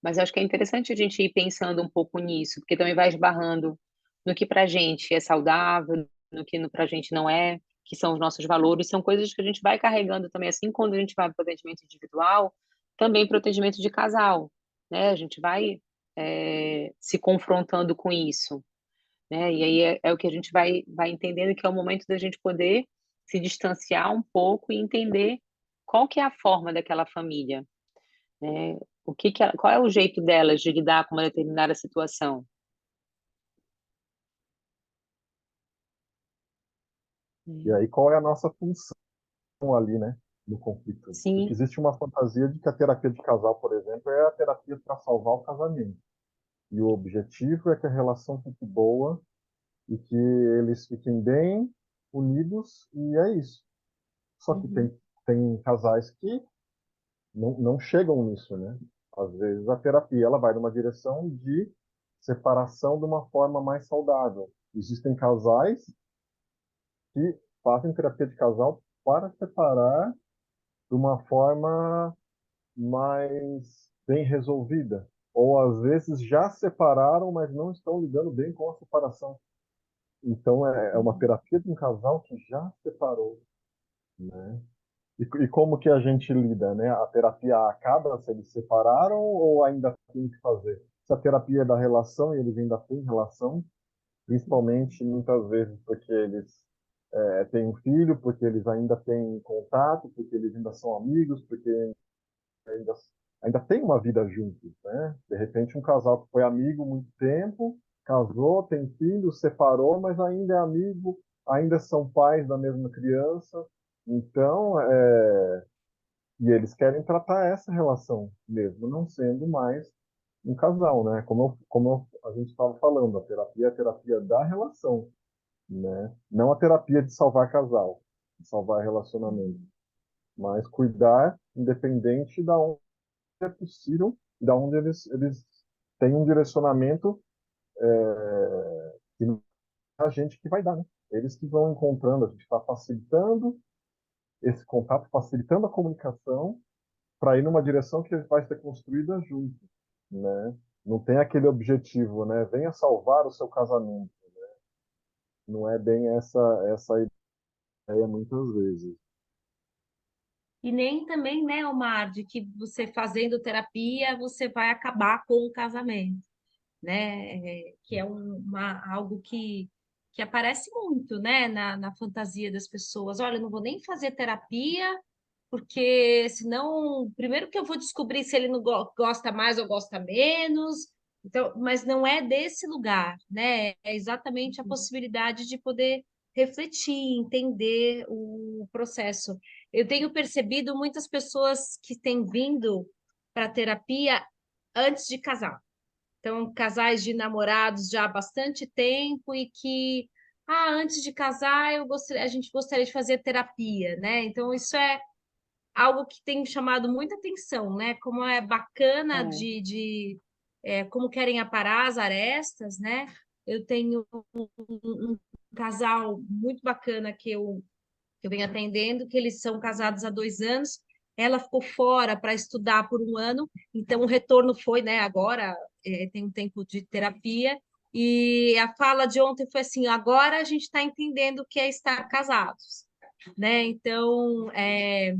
Mas eu acho que é interessante a gente ir pensando um pouco nisso, porque também vai esbarrando no que para a gente é saudável, no que para a gente não é, que são os nossos valores, são coisas que a gente vai carregando também, assim, quando a gente vai para o atendimento individual, também para o atendimento de casal, né? A gente vai se confrontando com isso, né? E aí é o que a gente vai entendendo, que é o momento da gente poder se distanciar um pouco e entender qual que é a forma daquela família, né? Qual é o jeito delas de lidar com uma determinada situação? E aí, qual é a nossa função ali, né, no conflito? Porque Sim, existe uma fantasia de que a terapia de casal, por exemplo, é a terapia para salvar o casamento. E o objetivo é que a relação fique boa e que eles fiquem bem unidos, e é isso. Só que tem casais que não chegam nisso, né? Às vezes a terapia ela vai numa direção de separação de uma forma mais saudável. Existem casais que fazem terapia de casal para separar de uma forma mais bem resolvida. Ou às vezes já separaram, mas não estão lidando bem com a separação. Então é uma terapia de um casal que já separou, né? E como que a gente lida, né? A terapia acaba se eles separaram ou ainda tem que fazer? Se a terapia é da relação e eles ainda têm relação, principalmente muitas vezes porque eles têm um filho, porque eles ainda têm contato, porque eles ainda são amigos, porque ainda, ainda têm uma vida juntos, né? De repente um casal que foi amigo muito tempo, casou, tem filho, separou, mas ainda é amigo, ainda são pais da mesma criança. Então, e eles querem tratar essa relação, mesmo não sendo mais um casal, né? Como a gente estava falando, a terapia é a terapia da relação, né? Não a terapia de salvar casal, de salvar relacionamento, mas cuidar independente da onde é possível, da onde eles têm um direcionamento que não é a gente que vai dar, né? Eles que vão encontrando, a gente está facilitando esse contato, facilitando a comunicação para ir numa direção que vai ser construída junto, né? Não tem aquele objetivo, né? Venha salvar o seu casamento. Não é bem essa ideia muitas vezes. E nem também, né, Omar, de que você fazendo terapia, você vai acabar com o casamento, né? Que é algo que aparece muito, né, na fantasia das pessoas. Olha, eu não vou nem fazer terapia, porque senão, primeiro que eu vou descobrir se ele não gosta mais ou gosta menos. Então, mas não é desse lugar, né? É exatamente a possibilidade de poder refletir, entender o processo. Eu tenho percebido muitas pessoas que têm vindo para terapia antes de casar. Então, casais de namorados já há bastante tempo e que, antes de casar, a gente gostaria de fazer terapia, né? Então, isso é algo que tem chamado muita atenção, né? Como é bacana como querem aparar as arestas, né? Eu tenho um casal muito bacana que eu venho atendendo, que eles são casados há 2 anos. Ela ficou fora para estudar por 1 ano, então o retorno foi, né? Agora tem um tempo de terapia. E a fala de ontem foi assim: agora a gente está entendendo o que é estar casados, né? Então, é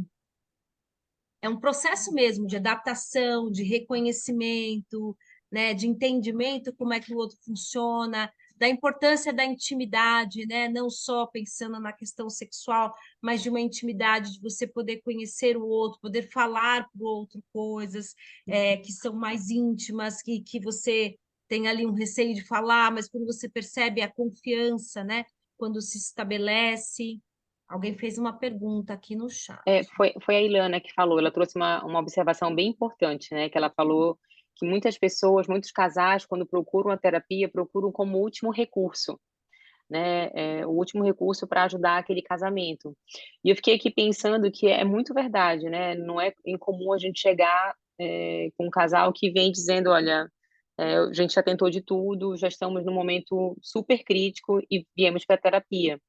um processo mesmo de adaptação, de reconhecimento, né, de entendimento como é que o outro funciona, da importância da intimidade, né? Não só pensando na questão sexual, mas de uma intimidade de você poder conhecer o outro, poder falar para o outro coisas que são mais íntimas, que você tem ali um receio de falar, mas quando você percebe a confiança, né? Quando se estabelece. Alguém fez uma pergunta aqui no chat. Foi a Ilana que falou, ela trouxe uma observação bem importante, né? Que ela falou que muitas pessoas, muitos casais, quando procuram a terapia, procuram como último recurso, né? O último recurso para ajudar aquele casamento. E eu fiquei aqui pensando que é muito verdade, né? Não é incomum a gente chegar com um casal que vem dizendo, olha, a gente já tentou de tudo, já estamos num momento super crítico e viemos para a terapia.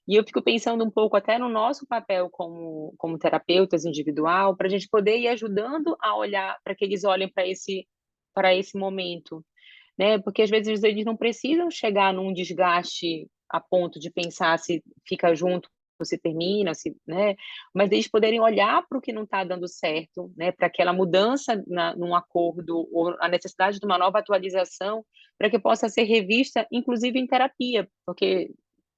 E eu fico pensando um pouco até no nosso papel como terapeutas individual, para a gente poder ir ajudando a olhar, para que eles olhem para esse momento, né? Porque às vezes eles não precisam chegar num desgaste a ponto de pensar se fica junto, se termina, se, né? Mas eles poderem olhar para o que não está dando certo, né? Para aquela mudança num acordo ou a necessidade de uma nova atualização, para que possa ser revista, inclusive em terapia, porque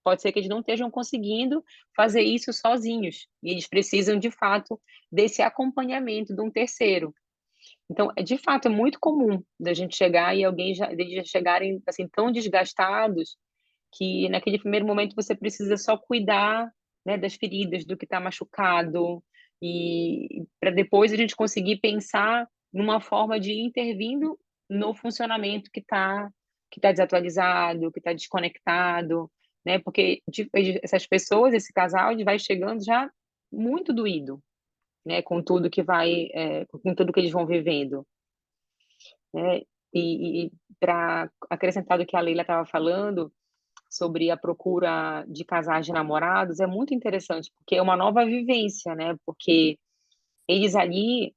pode ser que eles não estejam conseguindo fazer isso sozinhos e eles precisam de fato desse acompanhamento de um terceiro. Então, de fato, é muito comum da gente chegar e eles já chegarem assim tão desgastados que naquele primeiro momento você precisa só cuidar, né, das feridas, do que está machucado e para depois a gente conseguir pensar numa forma de ir intervindo no funcionamento que tá desatualizado, que está desconectado, né? Porque essas pessoas, esse casal, ele vai chegando já muito doído, né? Com tudo com tudo que eles vão vivendo, né? E para acrescentar do que a Leila estava falando sobre a procura de casais de namorados, é muito interessante, porque é uma nova vivência, né? Porque eles ali,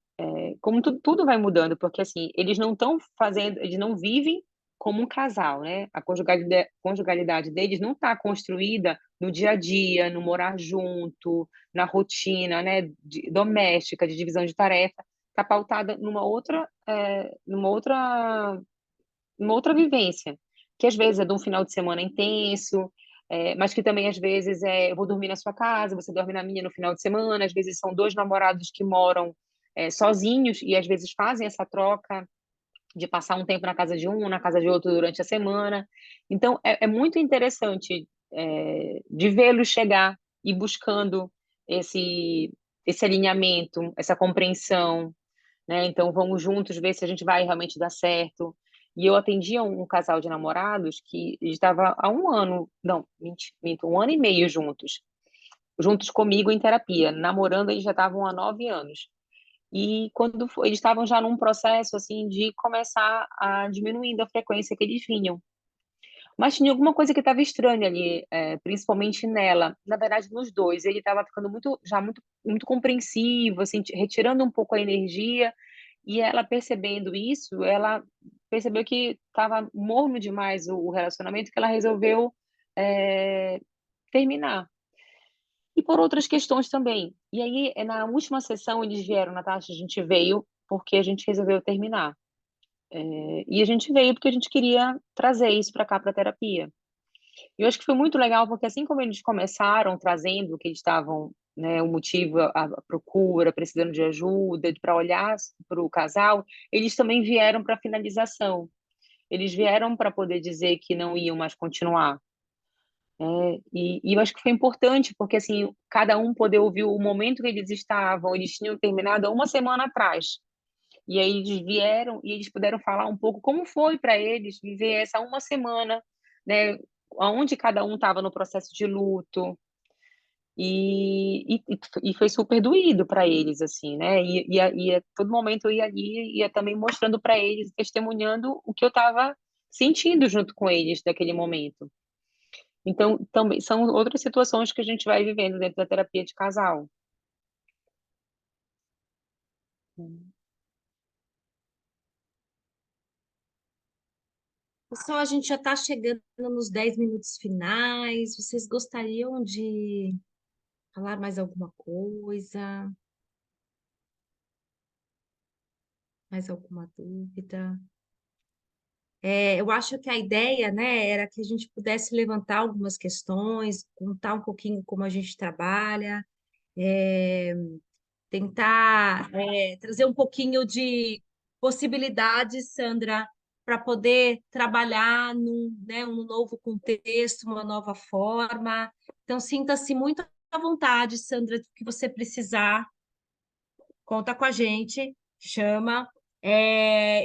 como tudo vai mudando, porque assim, eles não estão fazendo, eles não vivem como um casal, né? A conjugalidade deles não está construída no dia a dia, no morar junto, na rotina, né, doméstica, de divisão de tarefa, está pautada numa outra vivência, que às vezes é de um final de semana intenso, mas que também às vezes eu vou dormir na sua casa, você dorme na minha no final de semana, às vezes são dois namorados que moram sozinhos e às vezes fazem essa troca de passar um tempo na casa de um, na casa de outro durante a semana. Então, é muito interessante de vê-los chegar e buscando esse alinhamento, essa compreensão, né? Então, vamos juntos ver se a gente vai realmente dar certo. E eu atendia um casal de namorados que estava há um ano, não, minto, um ano e meio juntos comigo em terapia. Namorando, eles já estavam há 9 anos. E eles estavam já num processo assim de começar a diminuindo a frequência que eles vinham. Mas tinha alguma coisa que estava estranha ali, principalmente nela. Na verdade, nos dois. Ele estava ficando muito compreensivo, assim, retirando um pouco a energia. E ela percebendo isso, ela percebeu que estava morno demais o relacionamento, que ela resolveu terminar. E por outras questões também. E aí, na última sessão, eles vieram, Natasha, a gente veio porque a gente resolveu terminar. E a gente veio porque a gente queria trazer isso para cá, para a terapia. E eu acho que foi muito legal, porque assim como eles começaram trazendo que eles estavam, né, o motivo, a procura, precisando de ajuda, para olhar para o casal, eles também vieram para a finalização. Eles vieram para poder dizer que não iam mais continuar. E eu acho que foi importante, porque assim, cada um poder ouvir o momento que eles estavam, eles tinham terminado há uma semana atrás. E aí eles vieram e eles puderam falar um pouco como foi para eles viver essa uma semana, né, onde cada um estava no processo de luto. E foi super doído para eles, assim, né? E a todo momento eu ia ali e ia também mostrando para eles, testemunhando o que eu estava sentindo junto com eles daquele momento. Então, também são outras situações que a gente vai vivendo dentro da terapia de casal. Pessoal, a gente já está chegando nos 10 minutos finais. Vocês gostariam de falar mais alguma coisa? Mais alguma dúvida? Eu acho que a ideia, né, era que a gente pudesse levantar algumas questões, contar um pouquinho como a gente trabalha, é, tentar trazer um pouquinho de possibilidades, Sandra, para poder trabalhar né, um novo contexto, uma nova forma. Então, sinta-se muito à vontade, Sandra, do que você precisar, conta com a gente, chama.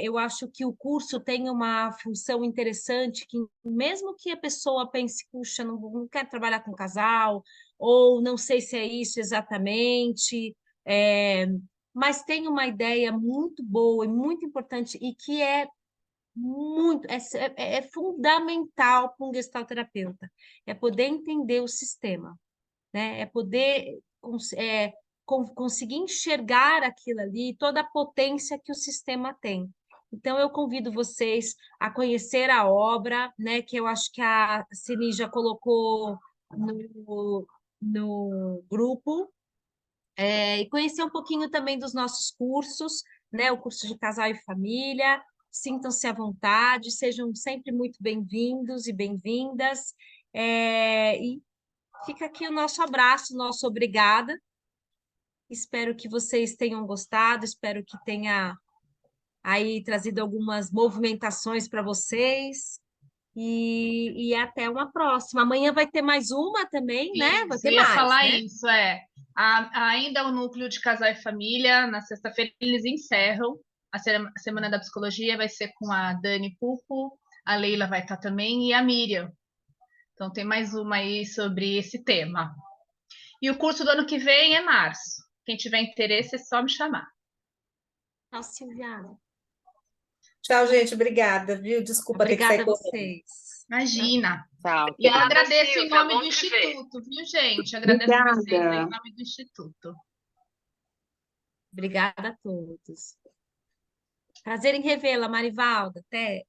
Eu acho que o curso tem uma função interessante que, mesmo que a pessoa pense, puxa, não quero trabalhar com casal, ou não sei se é isso exatamente, é, mas tem uma ideia muito boa e muito importante e que é fundamental para um gestalterapeuta, é poder entender o sistema, né? É poder conseguir enxergar aquilo ali, toda a potência que o sistema tem. Então, eu convido vocês a conhecer a obra, né, que eu acho que a Cini já colocou no grupo, e conhecer um pouquinho também dos nossos cursos, né, o curso de casal e família. Sintam-se à vontade, sejam sempre muito bem-vindos e bem-vindas. E fica aqui o nosso abraço, nosso obrigada. Espero que vocês tenham gostado, espero que tenha aí trazido algumas movimentações para vocês. E até uma próxima. Amanhã vai ter mais uma também, né? Vai Isso, eu ter ia mais, falar né? isso, ainda o núcleo de casal e família, na sexta-feira eles encerram. A Semana da Psicologia vai ser com a Dani Pupo, a Leila vai estar também e a Miriam. Então tem mais uma aí sobre esse tema. E o curso do ano que vem é março. Quem tiver interesse é só me chamar. Tchau, Silvia. Tchau, gente. Obrigada, viu? Desculpa ter que Obrigada sair a correndo. vocês. Imagina. Tchau. E eu Obrigada, agradeço em Silvia, nome bom do te ver. Instituto, viu, gente? Agradeço vocês aí em Obrigada. nome do Instituto. Obrigada a todos. Prazer em revê-la, Marivalda. Até.